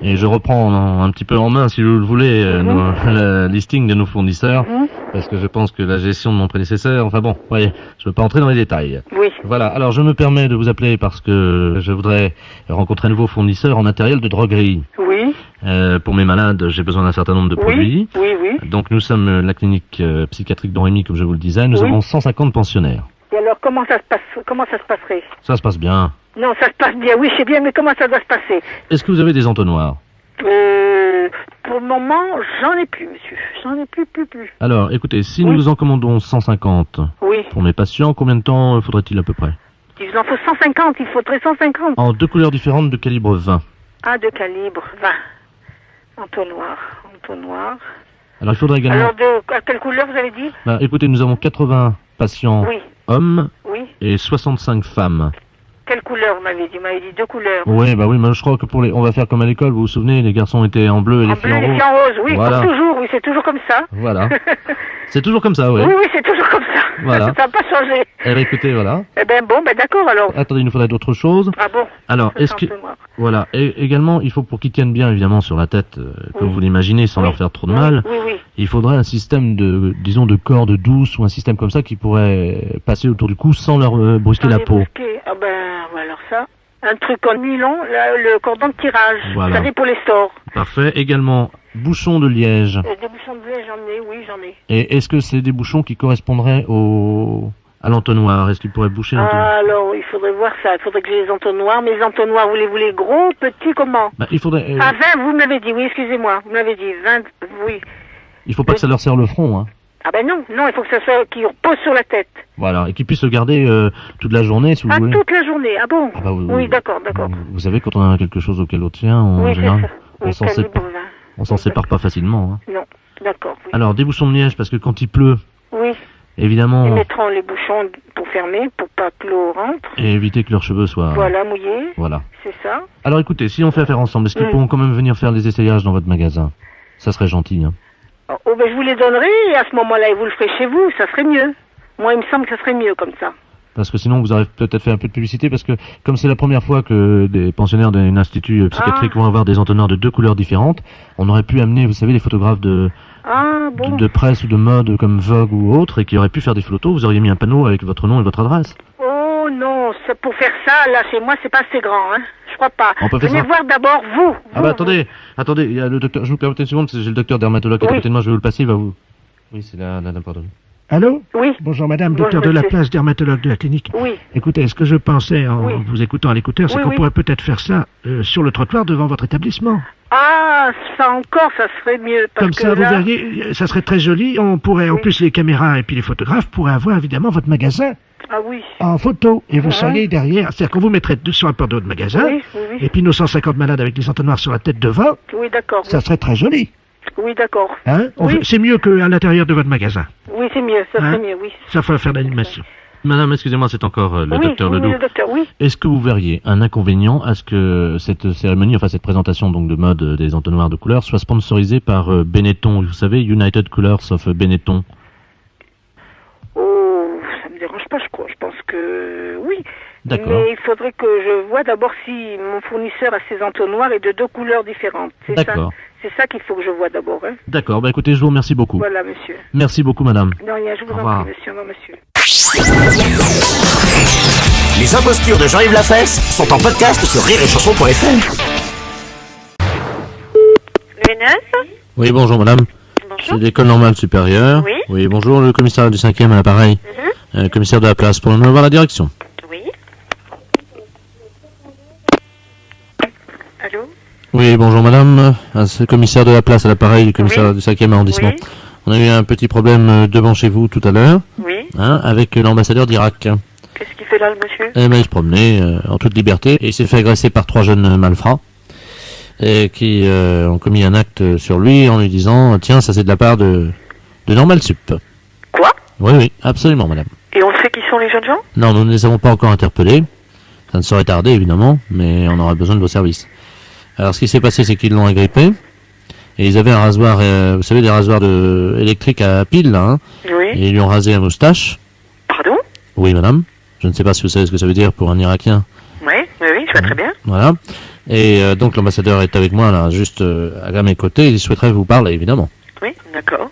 Et je reprends un petit peu en main, si vous le voulez, le listing de nos fournisseurs. Parce que je pense que la gestion de mon prédécesseur... Enfin bon, voyez, je ne veux pas entrer dans les détails. Oui. Voilà. Alors, je me permets de vous appeler parce que je voudrais rencontrer un nouveau fournisseur en matériel de droguerie. Oui. Pour mes malades, j'ai besoin d'un certain nombre de produits. Oui, oui. Donc nous sommes la clinique psychiatrique Don Rémy, comme je vous le disais. Nous Oui. avons 150 pensionnaires. Et alors, comment ça se passerait? Ça se passe bien. Non, ça se passe bien, oui, c'est bien, mais comment ça doit se passer? Est-ce que vous avez des entonnoirs? Pour le moment, j'en ai plus, monsieur. J'en ai plus. Alors, écoutez, si nous vous en commandons 150 Oui. pour mes patients, combien de temps faudrait-il à peu près? Il en faut 150, il faudrait 150. En deux couleurs différentes de calibre 20. Ah, de calibre 20. Entonnoir. Alors, il faudrait également... Alors, à quelle couleur vous avez dit? Bah, écoutez, nous avons 80 patients Oui. hommes Oui. et 65 femmes. Quelle couleur vous m'avez dit? Vous m'avez dit deux couleurs. Oui, bah oui, mais je crois que on va faire comme à l'école, vous vous souvenez, les garçons étaient en bleu et les En filles bleu, en les rose. filles en rose, oui, Voilà. comme toujours, oui, c'est toujours comme ça. Voilà. C'est toujours comme ça, oui. Oui, c'est toujours comme ça. Voilà. Ça n'a pas changé. Eh bien, écoutez, voilà. Eh ben bon, ben d'accord alors. Attendez, il nous faudrait d'autres choses. Ah bon? Alors, est-ce que... Voilà. Et également, il faut pour qu'ils tiennent bien, évidemment, sur la tête, comme vous l'imaginez, sans leur faire trop de mal, Oui. il faudrait un système de, disons, de corde douce ou un système comme ça qui pourrait passer autour du cou sans leur brusquer la peau. Ah ben, ouais, alors ça. Un truc en nylon, là, le cordon de tirage. Voilà. Vous savez, pour les stores. Parfait. Également, bouchons de liège. Des bouchons de lait, j'en ai, oui, j'en ai. Et est-ce que c'est des bouchons qui correspondraient à l'entonnoir? Est-ce qu'ils pourraient boucher l'entonnoir? Ah, alors, il faudrait voir ça. Il faudrait que j'ai les entonnoirs. Mais les entonnoirs, vous les gros, petits, comment? Bah, il faudrait... Ah, 20, vous me l'avez dit, oui, excusez-moi. Vous me l'avez dit, 20, oui. Il faut pas que ça leur serre le front, hein. Ah ben non, il faut que ça soit qui repose sur la tête. Voilà, et qu'il puisse le garder toute la journée, si vous voulez. Toute la journée, ah bon? Ah bah oui, d'accord. Vous savez, quand on a quelque chose auquel on tient, en général, on s'en sépare pas facilement. Hein. Non, d'accord. Oui. Alors, des bouchons de liège, parce que quand il pleut, oui. Évidemment. Ils mettront les bouchons pour fermer, pour pas que l'eau rentre. Et éviter que leurs cheveux soient... Voilà, mouillés. Voilà. C'est ça. Alors écoutez, si on fait affaire ensemble, est-ce qu'ils pourront quand même venir faire les essayages dans votre magasin? Ça serait gentil, hein. Oh, ben je vous les donnerai, et à ce moment-là, vous le ferez chez vous, ça serait mieux. Moi, il me semble que ça serait mieux comme ça. Parce que sinon, vous aurez peut-être fait un peu de publicité, parce que comme c'est la première fois que des pensionnaires d'un institut psychiatrique vont avoir des entonnoirs de 2 couleurs différentes, on aurait pu amener, vous savez, les photographes de presse ou de mode comme Vogue ou autre, et qui auraient pu faire des photos. Vous auriez mis un panneau avec votre nom et votre adresse. Oh non, pour faire ça, là, chez moi, c'est pas assez grand, hein. Je crois pas. On peut faire Venez ça. voir d'abord vous. Ah bah attendez, il y a le docteur, je vous permets une seconde, parce que j'ai le docteur dermatologue qui est à côté de moi, je vais vous le passer, il va vous... Oui, c'est là, pardon. Allô? Oui. Bonjour madame, Bonjour, docteur de la monsieur. place, dermatologue de la clinique. Oui. Écoutez, ce que je pensais en vous écoutant à l'écouteur, c'est qu'on pourrait peut-être faire ça sur le trottoir devant votre établissement. Ah, ça encore, ça serait mieux. Parce Comme que ça, là... vous verriez, ça serait très joli. On pourrait, en plus, les caméras et puis les photographes pourraient avoir évidemment votre magasin Ah oui. en photo. Et vous seriez derrière. C'est-à-dire qu'on vous mettrait sur un porte de votre magasin. Oui. Et puis nos 150 malades avec les entonnoirs sur la tête devant. Oui, d'accord. Ça serait très joli. Oui, d'accord. Hein? C'est mieux qu'à l'intérieur de votre magasin. Oui, c'est mieux, ça serait mieux, oui. Ça ferait faire l'animation. Madame, excusez-moi, c'est encore le docteur Ledoux. Oui, le docteur, oui. Est-ce que vous verriez un inconvénient à ce que cette cérémonie, enfin cette présentation donc de mode des entonnoirs de couleurs, soit sponsorisée par Benetton, vous savez, United Colors of Benetton? Oh, ça me dérange pas, je crois. Je pense que oui. D'accord. Mais il faudrait que je vois d'abord si mon fournisseur a ses entonnoirs et de 2 couleurs différentes. C'est ça. D'accord. C'est ça qu'il faut que je vois d'abord. Hein. D'accord, bah écoutez, je vous remercie beaucoup. Voilà, monsieur. Merci beaucoup, madame. De rien, je vous Au en revoir. prie, monsieur. Non, monsieur. Les impostures de Jean-Yves Lafesse sont en podcast sur rireetchanson.fr. Louis-Neuf? Oui, bonjour madame. C'est l'école normale supérieure. Oui. Oui, bonjour, le commissaire du 5e à l'appareil. Commissaire de la place, pour nous avoir la direction. Oui. Allô? Oui, bonjour madame. C'est le commissaire de la place à l'appareil du commissaire du 5e arrondissement. Oui. On a eu un petit problème devant chez vous tout à l'heure. Oui. Avec l'ambassadeur d'Irak. Qu'est-ce qu'il fait là, le monsieur? Eh ben, il se promenait en toute liberté et il s'est fait agresser par 3 jeunes malfrats et qui ont commis un acte sur lui en lui disant « Tiens, ça c'est de la part de Normal Sup ». Quoi? Oui, absolument madame. Et on sait qui sont les jeunes gens? Non, nous ne les avons pas encore interpellés. Ça ne saurait tarder évidemment, mais on aura besoin de vos services. Alors ce qui s'est passé, c'est qu'ils l'ont agrippé et ils avaient un rasoir, vous savez, des rasoirs électriques à pile là, hein, Oui. et ils lui ont rasé la moustache. Pardon? Oui madame. Je ne sais pas si vous savez ce que ça veut dire pour un Irakien. Oui, je vois très bien. Voilà. Et donc l'ambassadeur est avec moi là, juste à mes côtés. Il souhaiterait vous parler, évidemment. Oui, d'accord.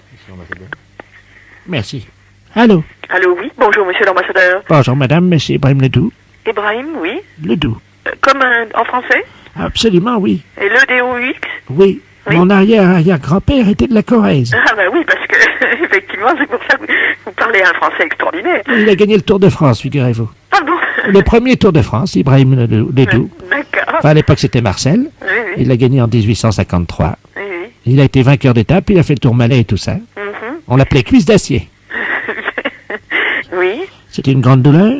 Merci. Allô? Allô, oui, bonjour, monsieur l'ambassadeur. Bonjour madame, monsieur Ibrahim Ledoux. Ibrahim, oui. Ledoux. Comme en français? Absolument, oui. Et l'EDOUX? Oui. Mon arrière-grand-père était de la Corrèze. Ah bah oui, parce que, effectivement, c'est pour ça que vous parlez un français extraordinaire. Il a gagné le Tour de France, figurez-vous. Ah bon? Le premier Tour de France, Ibrahim Ledoux. D'accord. Enfin, à l'époque, c'était Marcel. Oui, oui. Il l'a gagné en 1853. Oui, oui. Il a été vainqueur d'étape, il a fait le Tourmalet et tout ça. On l'appelait Cuisse d'acier. Oui. C'est une grande douleur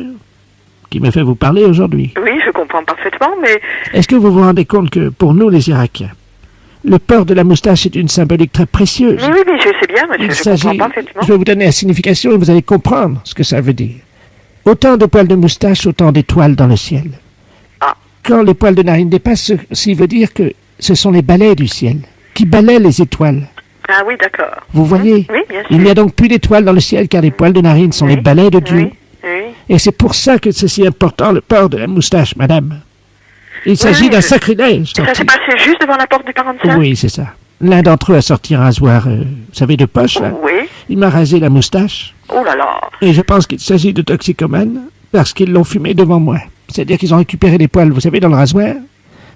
qui me fait vous parler aujourd'hui. Oui, je comprends parfaitement, mais... Est-ce que vous vous rendez compte que, pour nous, les Irakiens, le port de la moustache est une symbolique très précieuse? Oui, je sais bien, monsieur, je comprends parfaitement. Je vais vous donner la signification et vous allez comprendre ce que ça veut dire. Autant de poils de moustache, autant d'étoiles dans le ciel. Quand les poils de narine dépassent, ceci veut dire que ce sont les balais du ciel qui balaient les étoiles. Ah oui, d'accord. Vous voyez? Oui, bien sûr. Il n'y a donc plus d'étoiles dans le ciel car les poils de narine sont les balais de Dieu. Oui. Et c'est pour ça que c'est si important le port de la moustache, madame. Il s'agit d'un sacrilège. Ça s'est passé juste devant la porte du 45? Oui, c'est ça. L'un d'entre eux a sorti un rasoir, vous savez, de poche, là. Oui. Il m'a rasé la moustache. Oh là là. Et je pense qu'il s'agit de toxicomanes parce qu'ils l'ont fumé devant moi. C'est-à-dire qu'ils ont récupéré les poils, vous savez, dans le rasoir,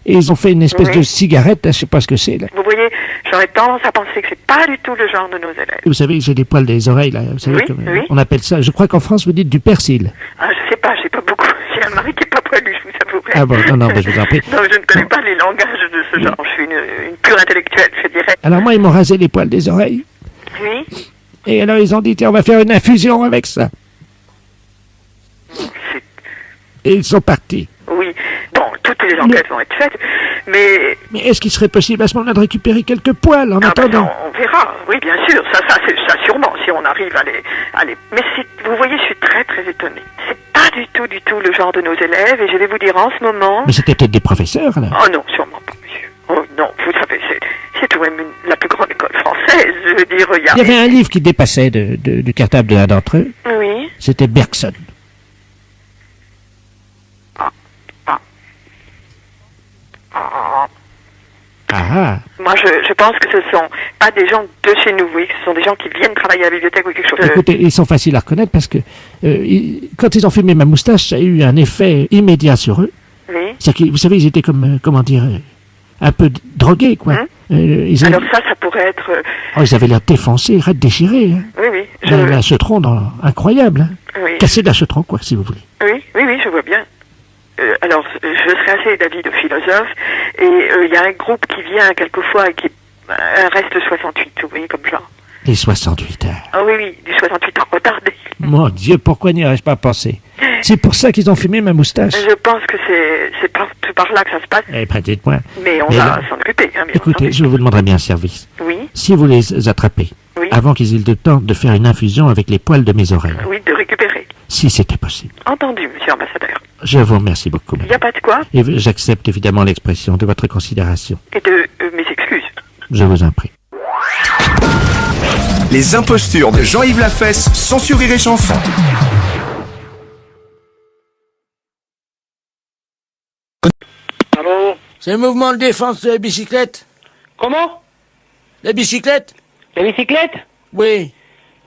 et ils ont fait une espèce de cigarette, là, je sais pas ce que c'est, là. Vous voyez, j'aurais tendance à penser que c'est pas du tout le genre de nos élèves. Vous savez, j'ai des poils des oreilles, là. Vous savez, Oui, oui. on appelle ça, je crois qu'en France, vous dites du persil. Ah, je sais pas, j'ai pas beaucoup. J'ai un mari qui est pas poilu, je vous avouerai. Ah bon, non, ben, je vous en prie. Non, je ne connais pas les langages de ce genre. Je suis une pure intellectuelle, je dirais. Alors moi, ils m'ont rasé les poils des oreilles. Oui. Et alors ils ont dit, tiens, on va faire une infusion avec ça. Et ils sont partis. Oui, bon, toutes les enquêtes vont être faites, mais... Mais est-ce qu'il serait possible à ce moment-là de récupérer quelques poils en attendant? On verra, oui, bien sûr, ça sûrement, si on arrive à les... Mais vous voyez, je suis très très étonnée. C'est pas du tout le genre de nos élèves, et je vais vous dire en ce moment... Mais c'était peut-être des professeurs, là. Oh non, sûrement pas, monsieur. Oh non, vous savez, c'est tout de même la plus grande école française, je veux dire, Il y avait un livre qui dépassait du cartable de l'un d'entre eux. Oui. C'était Bergson. Ah. Moi, je pense que ce sont pas des gens de chez nous, oui, ce sont des gens qui viennent travailler à la bibliothèque ou quelque chose. Écoutez, ils sont faciles à reconnaître parce que quand ils ont filmé ma moustache, ça a eu un effet immédiat sur eux. Oui. C'est-à-dire que, vous savez, ils étaient comme, comment dire, un peu drogués, quoi. Alors ça pourrait être... Oh, ils avaient l'air défoncés, raides déchirés. Hein. Oui, oui. Il y avait un ceutron incroyable. Hein. Oui. Cassé d'un ceutron, quoi, si vous voulez. Oui, je vois bien. Alors, je serais assez d'avis de philosophe, et il y a un groupe qui vient quelquefois, qui reste 68, vous voyez, comme genre. Les 68 heures. Ah oui, du 68 ans retardé. Mon Dieu, pourquoi n'y aurais-je pas pensé? C'est pour ça qu'ils ont filmé ma moustache. Je pense que c'est par là que ça se passe. Eh ben, dites-moi. Mais on va s'en occuper. Hein, écoutez, je vous demanderai bien un service. Oui. Si vous les attrapez, avant qu'ils aient le temps de faire une infusion avec les poils de mes oreilles. Oui, de récupérer. Si c'était possible. Entendu, monsieur l'ambassadeur. Je vous remercie beaucoup. Il n'y a pas de quoi. Et j'accepte évidemment l'expression de votre considération. Et de mes excuses. Je vous en prie. Les impostures de Jean-Yves Lafesse sont sur Rire et Chanson. Allô? C'est le mouvement de défense de la bicyclette. Comment? La bicyclette? La bicyclette? Oui.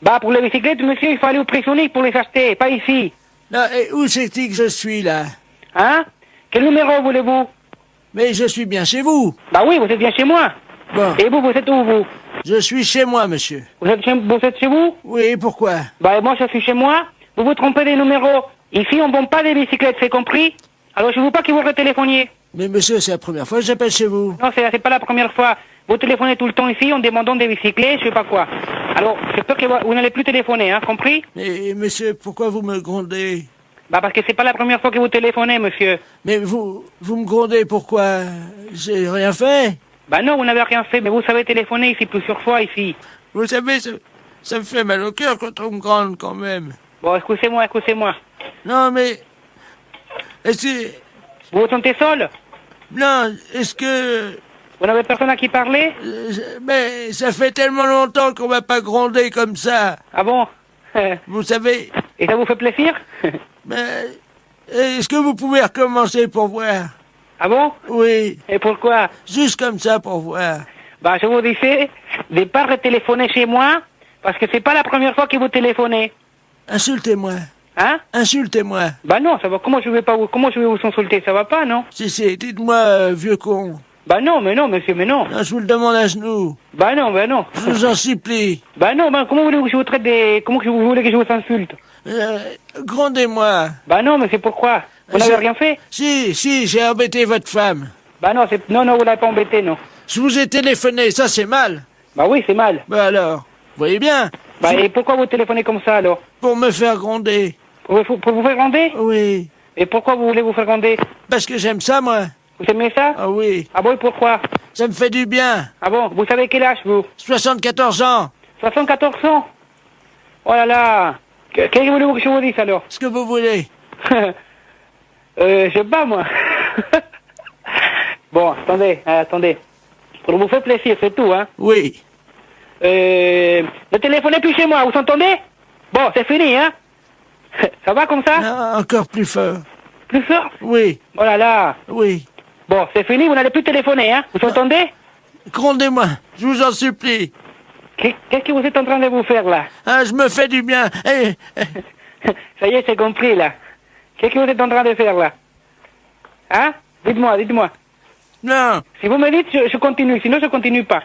Bah, pour la bicyclette, monsieur, il faut aller au Pressonic pour les acheter, pas ici. Non, et où c'est-il que je suis, là? Hein? Quel numéro voulez-vous? Mais je suis bien chez vous. Bah oui, vous êtes bien chez moi. Bon. Et vous êtes où, vous? Je suis chez moi, monsieur. Vous êtes chez vous? Oui, pourquoi? Bah, moi, je suis chez moi. Vous vous trompez des numéros. Ici, on ne vend pas des bicyclettes, c'est compris? Alors, je ne veux pas que vous retéléphoniez. Mais monsieur, c'est la première fois que j'appelle chez vous. Non, c'est pas la première fois. Vous téléphonez tout le temps ici en demandant des bicyclettes, je sais pas quoi. Alors, j'espère que vous n'allez plus téléphoner, hein, compris? Mais monsieur, pourquoi vous me grondez? Bah, parce que c'est pas la première fois que vous téléphonez, monsieur. Mais vous me grondez, pourquoi? J'ai rien fait. Bah non, vous n'avez rien fait, mais vous savez téléphoner ici plusieurs fois, ici. Vous savez, ça me fait mal au cœur quand on me gronde, quand même. Bon, excusez-moi. Non, mais... Est-ce que... Vous vous sentez seul? Non, est-ce que... Vous n'avez personne à qui parler? Mais ça fait tellement longtemps qu'on m'a pas grondé comme ça. Ah bon? Vous savez... Et ça vous fait plaisir? Mais... Est-ce que vous pouvez recommencer pour voir? Ah bon? Oui. Et pourquoi? Juste comme ça pour voir. Bah, je vous disais de pas retéléphoner chez moi, parce que c'est pas la première fois que vous téléphonez. Insultez-moi. Hein? Insultez-moi. Bah non, ça va. Comment je vais vous insulter? Ça va pas, non? Si, dites-moi, vieux con. Bah non, mais non, monsieur, mais non. Non, je vous le demande à genoux. Bah non. Je vous en supplie. Bah non, comment voulez-vous que je vous traite des... Comment que vous voulez que je vous insulte? Grondez-moi. Bah non, mais c'est pourquoi? Vous n'avez rien fait? Si, j'ai embêté votre femme. Bah non, non, vous l'avez pas embêté, non. Je vous ai téléphoné, ça c'est mal. Bah oui, c'est mal. Bah alors, vous voyez bien. Bah et pourquoi vous téléphonez comme ça, alors? Pour me faire gronder. Pour vous faire gronder? Oui. Et pourquoi vous voulez vous faire gronder? Parce que j'aime ça, moi. Vous aimez ça? Ah oui. Ah bon, et pourquoi? Ça me fait du bien. Ah bon, vous savez quel âge, vous? 74 ans. 74 ans? Oh là là. Qu'est-ce que vous voulez que je vous dise, alors? Ce que vous voulez. Je sais pas, moi. Bon, attendez. Pour vous faire plaisir, c'est tout, hein? Oui. Ne téléphonez plus chez moi, vous entendez? Bon, c'est fini, hein? Ça va comme ça? Non, encore plus fort. Plus fort? Oui. Oh là là. Oui. Bon, c'est fini, vous n'allez plus téléphoner, hein? Vous entendez? Grondez-moi, je vous en supplie. Qu'est-ce que vous êtes en train de vous faire, là? Ah, je me fais du bien. Ça y est, c'est compris, là. Qu'est-ce que vous êtes en train de faire, là? Hein? Dites-moi. Non. Si vous me dites, je continue, sinon je continue pas.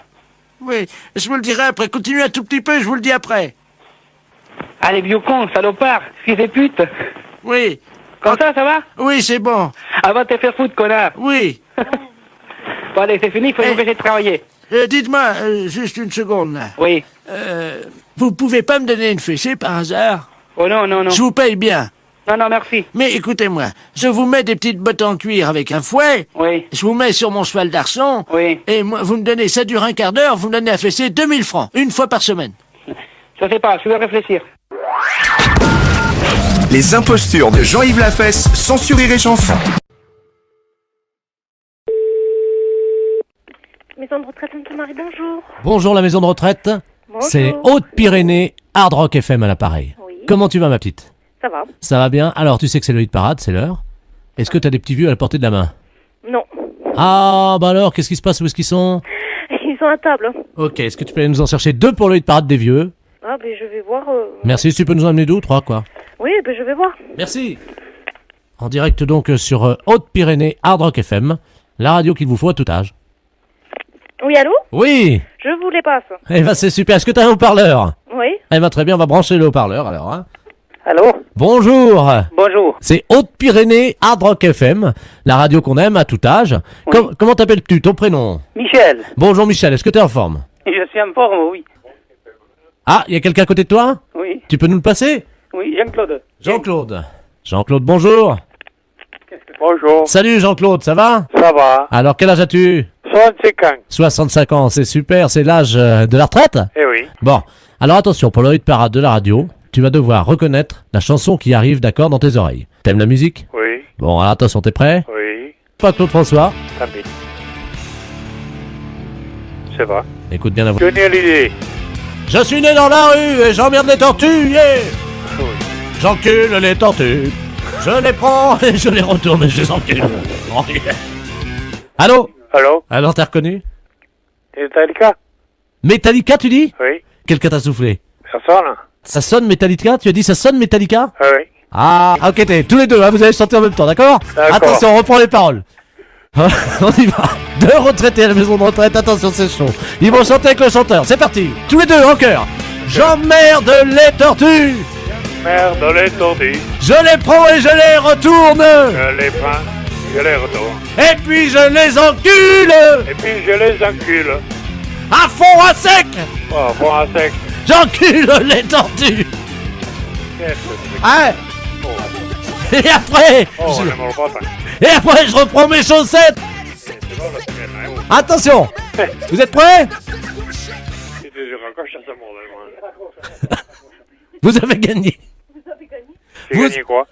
Oui, je vous le dirai après. Continuez un tout petit peu, je vous le dis après. Allez, vieux con, salopard, fils de pute. Oui. Comme ça va? Oui, c'est bon. Ah, va te faire foutre, connard. Oui. Bon, allez, c'est fini, il faut que j'ai travaillé. Dites-moi, juste une seconde, là. Oui. Vous pouvez pas me donner une fessée par hasard? Oh non, non, non. Je vous paye bien. Non, non, merci. Mais écoutez-moi, je vous mets des petites bottes en cuir avec un fouet. Oui. Je vous mets sur mon cheval d'arçon. Oui. Et moi, vous me donnez, ça dure un quart d'heure, vous me donnez à fesser 2000 francs, une fois par semaine. Je sais pas, je vais réfléchir. Les impostures de Jean-Yves Lafesse sont sur Rire et Chanson. Maison de retraite Sainte-Marie, bonjour. Bonjour la maison de retraite. Bonjour. C'est Haute-Pyrénées, Hard Rock FM à l'appareil. Oui. Comment tu vas ma petite? Ça va? Ça va bien? Alors tu sais que c'est le hit parade, c'est l'heure. Est-ce que t'as des petits vieux à la portée de la main? Non. Ah bah alors, qu'est-ce qui se passe? Où est-ce qu'ils sont? Ils sont à table. Ok, est-ce que tu peux aller nous en chercher 2 pour le hit parade des vieux? Ah, ben je vais voir. Merci, si tu peux nous en amener 2 ou 3 quoi. Oui, ben je vais voir. Merci. En direct donc sur Haute-Pyrénées, Hard Rock FM, la radio qu'il vous faut à tout âge. Oui, allô? Oui. Je vous les passe. Eh ben c'est super, est-ce que t'as un haut-parleur? Oui. Eh ben très bien, on va brancher le haut-parleur alors. Hein. Allô? Bonjour. Bonjour. C'est Haute-Pyrénées, Hard Rock FM, la radio qu'on aime à tout âge. Oui. Comment t'appelles-tu, ton prénom? Michel. Bonjour Michel, est-ce que t'es en forme? Je suis en forme, oui. Ah, il y a quelqu'un à côté de toi? Oui. Tu peux nous le passer? Oui, Jean-Claude. Jean-Claude. Jean-Claude, bonjour. Bonjour. Salut Jean-Claude, ça va? Ça va? Alors quel âge as-tu? 65 ans. 65 ans, c'est super, c'est l'âge de la retraite? Eh oui. Bon, alors attention, pour le hit parade de la radio, tu vas devoir reconnaître la chanson qui arrive d'accord dans tes oreilles. T'aimes la musique? Oui. Bon, alors attention, t'es prêt? Oui. Pas Claude François. Tant pis. C'est vrai. Écoute bien la voix. Je n'ai l'idée. Je suis né dans la rue et j'emmerde les tortues, yeah! Oui. J'encule les tortues. Je les prends et je les retourne et je les encule. Oh, yeah. Allô? Allô? Alors t'as reconnu? Metallica? Metallica, tu dis? Oui. Quelqu'un t'a soufflé? Personne? Ça sonne Metallica? Tu as dit ça sonne Metallica? Oui. Ah, ok, tous les deux, hein, vous allez chanter en même temps, d'accord? D'accord. Attention, on reprend les paroles. On y va. 2 retraités à la maison de retraite, attention, c'est chaud. Ils vont chanter avec le chanteur, c'est parti. Tous les deux, en chœur. J'emmerde les tortues. Merde, les tortues. Je les prends et je les retourne. Je les prends, je les retourne. Et puis je les encule. Et puis je les encule. À fond, à sec. Oh, bon, à sec. J'encule les tortues. Qu'est-ce que c'est? Hein? Oh, Et après, oh on est mort pas. et après je reprends mes chaussettes. C'est bon, la semaine, hein, oh. Attention. Vous êtes prêts? C'est déjà encore chasse à mort, moi. Vous avez gagné. J'ai gagné quoi?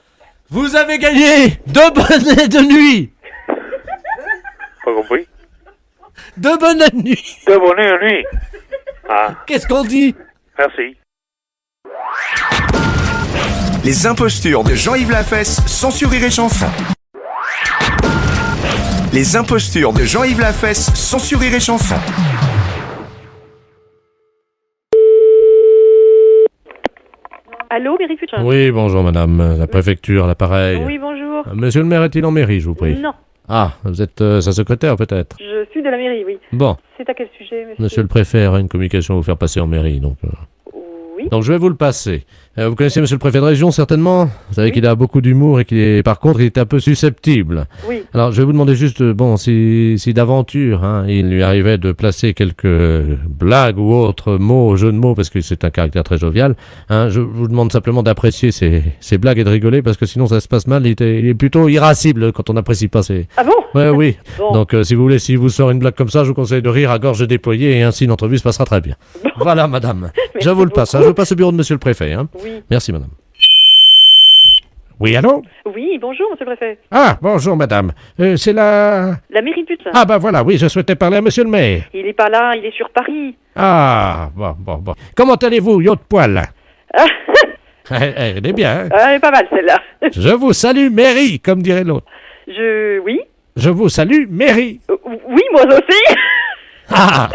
Vous avez gagné 2 bonnets de nuit. Pas compris? 2 bonnets de nuit. 2 bonnets de nuit. Ah, Qu'est-ce qu'on dit? merci. Les impostures de Jean-Yves Lafesse sont sur Rire et Chanson. Les impostures de Jean-Yves Lafesse sont sur Rire et Chanson. Allô, Mairie Futur? Oui, bonjour madame, la préfecture, l'appareil. Oui, bonjour. Monsieur le maire est-il en mairie, je vous prie? Non, Ah, vous êtes sa secrétaire peut-être? je suis de la mairie, oui. Bon, C'est à quel sujet, monsieur? monsieur le préfet a une communication à vous faire passer en mairie, donc... Oui. Donc je vais vous le passer. Vous connaissez monsieur le préfet de région, certainement? Vous savez Oui. qu'il a beaucoup d'humour et qu'il est, par contre, il est un peu susceptible. Oui. Alors, je vais vous demander juste, bon, si d'aventure, hein, il lui arrivait de placer quelques blagues ou autres mots, jeux de mots, parce que c'est un caractère très jovial, hein, je vous demande simplement d'apprécier ces blagues et de rigoler, parce que sinon ça se passe mal, il est plutôt irascible quand on n'apprécie pas ses... Ah bon? Ouais, oui. Bon. Donc, si vous voulez, si vous sort une blague comme ça, je vous conseille de rire à gorge déployée, et ainsi l'entrevue se passera très bien. Voilà, madame. Je vous le passe, hein, je vous passe au bureau de monsieur le préfet, hein. Oui. Merci, madame. Oui, allô? Oui, bonjour, monsieur le préfet. Ah, bonjour madame. C'est la... La mairie Pute. Ah bah voilà, oui, je souhaitais parler à monsieur le maire. Il est pas là, il est sur Paris. Ah, bon. Comment allez-vous, yacht poil? Elle est bien, hein? Elle est pas mal, celle-là. Je vous salue, mairie, comme dirait l'autre. Oui. Je vous salue, mairie. Oui, moi aussi. Ah.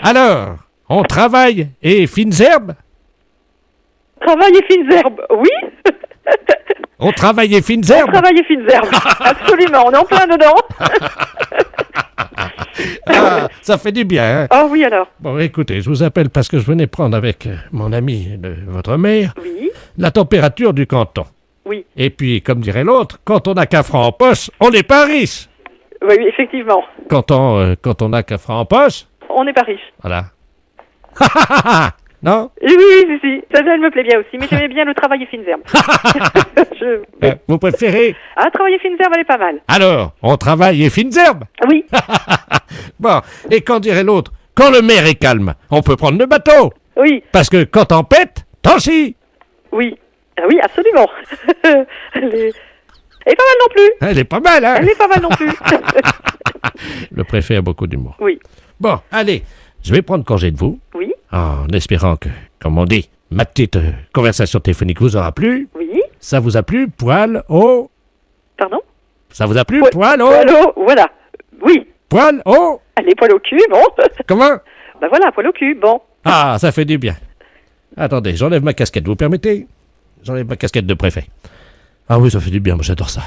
Alors, on travaille et fines herbes? Travail et fines herbes, oui. On travaille et fines On herbes? travaille et fines herbes, absolument, on est en plein dedans. Ah, ça fait du bien, hein? Ah oui, alors. Bon, écoutez, je vous appelle parce que je venais prendre avec mon ami, votre maire, Oui. la température du canton. Oui. Et puis, comme dirait l'autre, quand on n'a qu'un franc en poche, on n'est pas riche. Oui, effectivement. Quand on n'a qu'un franc en poche, On n'est pas riche. voilà. Non? Oui, ça elle me plaît bien aussi, mais j'aimais bien le travailler fines herbes. Vous préférez? Ah, travailler fines herbes, elle est pas mal. Alors, on travaille et fines herbes? Oui. Bon, et qu'en dirait l'autre? Quand le maire est calme, on peut prendre le bateau. Oui. Parce que quand t'en pètes, t'en chies. Oui. Oui, absolument. Elle est pas mal non plus. Elle est pas mal, hein? Elle est pas mal non plus. Le préfet a beaucoup d'humour. Oui. Bon, allez, je vais prendre congé de vous. Oui. En espérant que, comme on dit, ma petite conversation téléphonique vous aura plu. Oui. Ça vous a plu, poil au... Pardon? Ça vous a plu, poil au... Poil au... Voilà. Oui. Poil au... Allez, poil au cul, bon. Comment? Ben voilà, poil au cul, bon. Ah, ça fait du bien. Attendez, j'enlève ma casquette, vous permettez? J'enlève ma casquette de préfet. Ah oui, ça fait du bien, moi j'adore ça.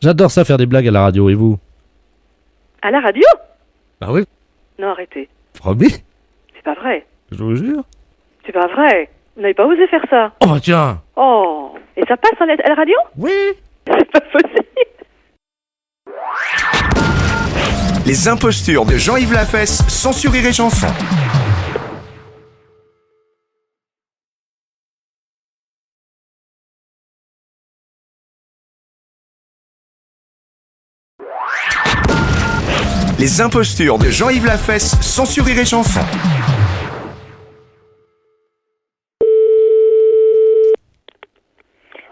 J'adore ça, faire des blagues à la radio, et vous? À la radio? Ah oui? Non, arrêtez. Promis? C'est pas vrai. Je vous jure. C'est pas vrai. Vous n'avez pas osé faire ça. Oh bah tiens. Oh. Et ça passe à la radio? Oui. C'est pas possible. Les impostures de Jean-Yves Lafesse sont sur Rire et Chanson. Les impostures de Jean-Yves Lafesse sont sur Rire et Chanson.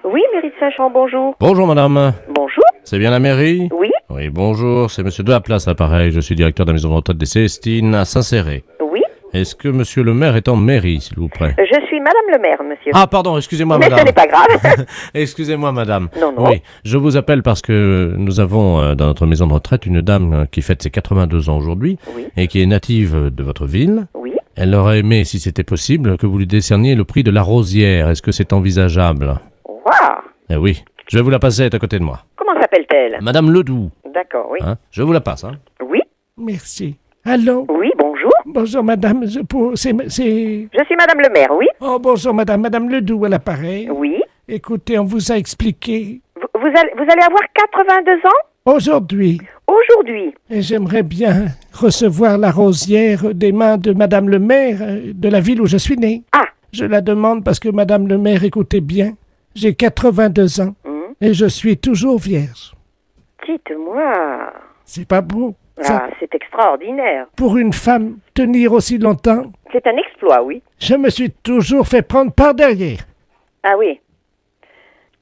Oui, mairie de Saint-Champ, bonjour. Bonjour madame. Bonjour. C'est bien la mairie? Oui. Oui, bonjour, c'est monsieur Delaplace, l'appareil. Je suis directeur de la maison de retraite des Célestines à Saint-Céré. Oui. Est-ce que monsieur le maire est en mairie, s'il vous plaît? Je suis madame le maire, monsieur. Ah, pardon, excusez-moi, mais madame. Mais ce n'est pas grave. Excusez-moi, madame. Non, non. Oui, je vous appelle parce que nous avons dans notre maison de retraite une dame qui fête ses 82 ans aujourd'hui et qui est native de votre ville. Oui. Elle aurait aimé, si c'était possible, que vous lui décerniez le prix de la rosière. Est-ce que c'est envisageable? Waouh. Eh oui. Je vais vous la passer, elle est à côté de moi. Comment s'appelle-t-elle? Madame Ledoux. D'accord, oui. Hein? Je vous la passe, hein? Oui. Merci. Allô? Oui, bonjour. Bonjour, madame. Je suis madame le maire, oui. Oh, bonjour, madame. Madame Ledoux à l'appareil. Oui. Écoutez, on vous a expliqué. Vous allez avoir 82 ans? Aujourd'hui. Aujourd'hui. Et j'aimerais bien recevoir la rosière des mains de madame le maire de la ville où je suis né. Ah. Je la demande parce que madame le maire, écoutez bien, j'ai 82 ans et je suis toujours vierge. Dites-moi. C'est pas beau. Ah, c'est extraordinaire. Pour une femme, tenir aussi longtemps. C'est un exploit, oui. Je me suis toujours fait prendre par derrière. Ah oui.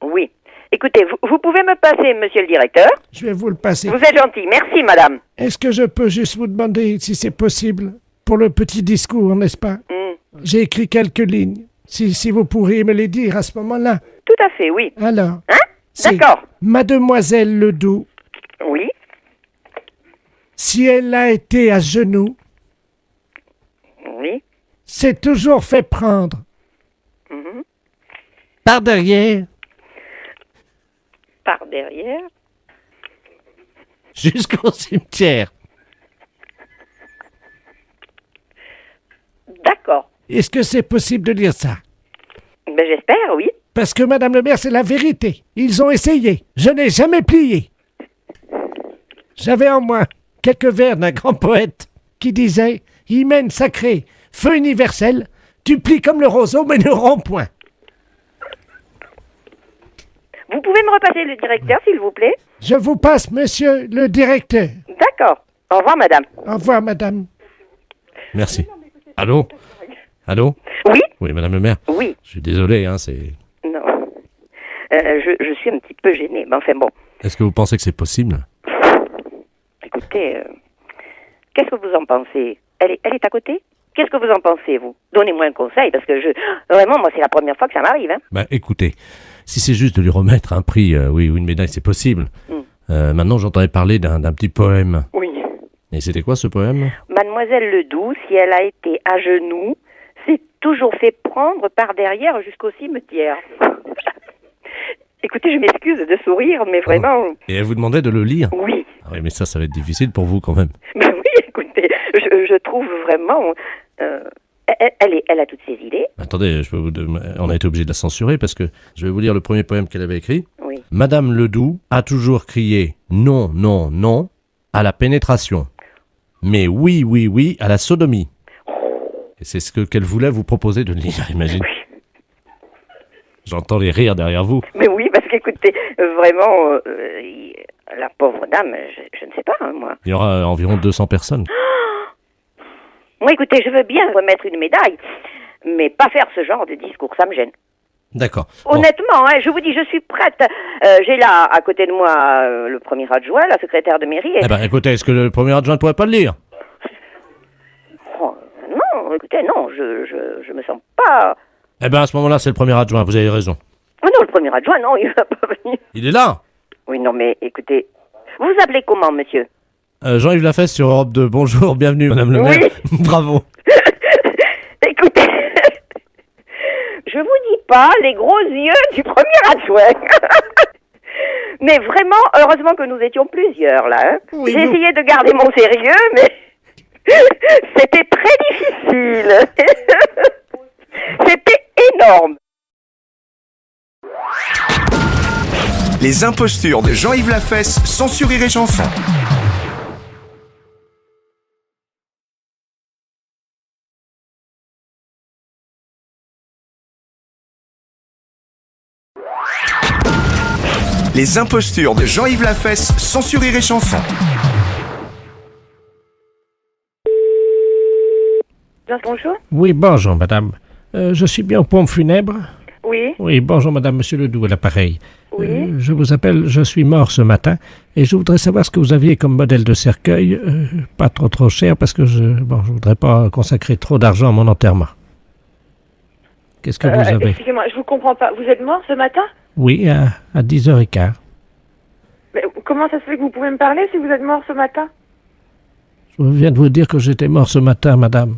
Oui. Écoutez, vous pouvez me passer, monsieur le directeur? Je vais vous le passer. Vous êtes gentil. Merci, madame. Est-ce que je peux juste vous demander si c'est possible pour le petit discours, n'est-ce pas? J'ai écrit quelques lignes. Si vous pourriez me les dire à ce moment-là. Tout à fait, oui. Alors. Hein? D'accord. Mademoiselle Ledoux. Oui. Si elle a été à genoux. Oui. C'est toujours fait prendre. Par derrière. Par derrière. Jusqu'au cimetière. D'accord. Est-ce que c'est possible de lire ça? Ben j'espère, oui. Parce que madame le maire, c'est la vérité. Ils ont essayé. Je n'ai jamais plié. J'avais en moi quelques vers d'un grand poète qui disait « Hymen sacré, feu universel, tu plies comme le roseau, mais ne romps point. » Vous pouvez me repasser le directeur, s'il vous plaît? Je vous passe, monsieur le directeur. D'accord. Au revoir, madame. Au revoir, madame. Merci. Allô? Allô? Oui? Oui, madame le maire. Oui. Je suis désolé, hein, c'est... Non. Je suis un petit peu gênée, mais enfin bon. Est-ce que vous pensez que c'est possible? Écoutez, qu'est-ce que vous en pensez? Elle est à côté? Qu'est-ce que vous en pensez, vous? Donnez-moi un conseil, parce que vraiment, moi, c'est la première fois que ça m'arrive, hein. Bah, écoutez, si c'est juste de lui remettre un prix, oui, ou une médaille, c'est possible. Maintenant, j'entendais parler d'un petit poème. Oui. Et c'était quoi, ce poème? Mademoiselle Ledoux, si elle a été à genoux, s'est toujours fait prendre par derrière jusqu'au cimetière. Écoutez, je m'excuse de sourire, mais vraiment... Et elle vous demandait de le lire? Oui. Ah oui, mais ça va être difficile pour vous, quand même. Mais oui, écoutez, je trouve vraiment... Elle a toutes ses idées. Attendez, on a été obligé de la censurer parce que je vais vous lire le premier poème qu'elle avait écrit. Oui. Madame Ledoux a toujours crié non, non, non à la pénétration, mais oui, oui, oui à la sodomie. Et c'est ce qu'elle voulait vous proposer de lire, imagine. J'entends les rires derrière vous. Mais oui, parce qu'écoutez, vraiment, la pauvre dame, je ne sais pas, hein, moi. Il y aura environ 200 personnes. Moi, écoutez, je veux bien remettre une médaille, mais pas faire ce genre de discours, ça me gêne. D'accord. Honnêtement, hein, je vous dis, je suis prête. J'ai là, à côté de moi, le premier adjoint, la secrétaire de mairie. Et... Eh ben, écoutez, est-ce que le premier adjoint ne pourrait pas le lire? Oh, non, écoutez, non, je me sens pas... Eh ben, à ce moment-là, c'est le premier adjoint, vous avez raison. Oh non, le premier adjoint, non, il va pas venir. Il est là? Oui, non, mais écoutez, vous vous appelez comment, monsieur? Jean-Yves Lafesse sur Europe 2. Bonjour, bienvenue, madame le maire. Oui. Bravo. Écoutez, je vous dis pas les gros yeux du premier adjoint. Mais vraiment, heureusement que nous étions plusieurs, là. Hein. Oui, j'ai essayé de garder mon sérieux, mais c'était très difficile. C'était énorme. Les impostures de Jean-Yves Lafesse sont sur Rire et Chanson. Les impostures de Jean-Yves Lafesse sont sur Rire et Chanson. Bonjour. Oui, bonjour, madame. Je suis bien aux pompes funèbres? Oui. Oui, bonjour, madame, monsieur Ledoux, à l'appareil. Oui. Je vous appelle, je suis mort ce matin, et je voudrais savoir ce que vous aviez comme modèle de cercueil, pas trop cher, parce que je voudrais pas consacrer trop d'argent à mon enterrement. Qu'est-ce que vous avez? Excusez-moi, je vous comprends pas. Vous êtes mort ce matin? Oui, à 10h15. Mais comment ça se fait que vous pouvez me parler si vous êtes mort ce matin? Je viens de vous dire que j'étais mort ce matin, madame.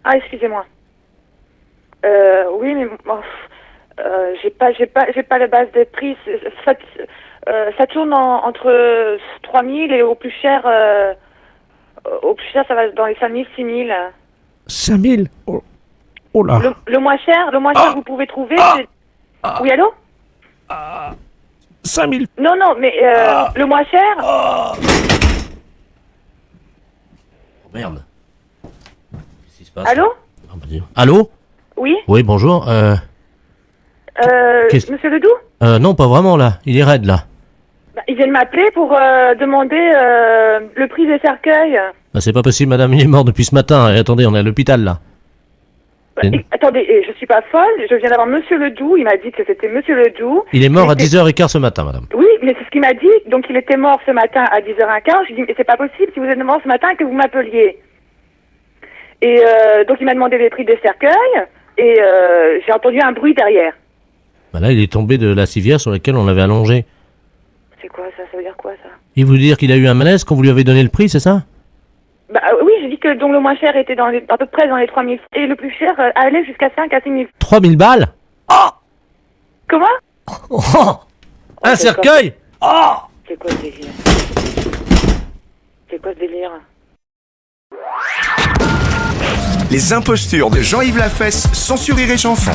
Ah, excusez-moi. Oui, mais j'ai pas la base de prix. Ça tourne entre 3 000 et au plus cher, ça va dans les 5 000, 6 000. 5 000? Oh là. Le moins cher que vous pouvez trouver, c'est... Oui, allô? 5 000. Non, mais le moins cher... Merde. Qu'est-ce qui se passe? Allô? Allô? Oui? Oui, bonjour. Monsieur Ledoux? Non, pas vraiment, là. Il est raide, là. Bah, il vient de m'appeler pour demander le prix des cercueils. Bah, c'est pas possible, madame, il est mort depuis ce matin. Et attendez, on est à l'hôpital, là. Attendez, je suis pas folle, je viens d'avoir Monsieur Ledoux, il m'a dit que c'était Monsieur Ledoux. Il est mort à 10h15 ce matin, madame. Oui, mais c'est ce qu'il m'a dit, donc il était mort ce matin à 10h15, je lui ai dit, mais c'est pas possible si vous êtes mort ce matin que vous m'appeliez. Et donc il m'a demandé les prix des cercueils, et j'ai entendu un bruit derrière. Bah là, il est tombé de la civière sur laquelle on l'avait allongé. C'est quoi ça? Ça veut dire quoi ça? Il voulait dire qu'il a eu un malaise quand vous lui avez donné le prix, c'est ça? Bah oui, j'ai dit que donc le moins cher était à peu près dans les 3 000, et le plus cher allait jusqu'à 5 à 6 000. 3 000 balles? Oh! Comment? Oh! Un cercueil? Oh! C'est quoi ce délire? C'est quoi ce délire? Les impostures de Jean-Yves Lafesse sont sur Rire et Chanson.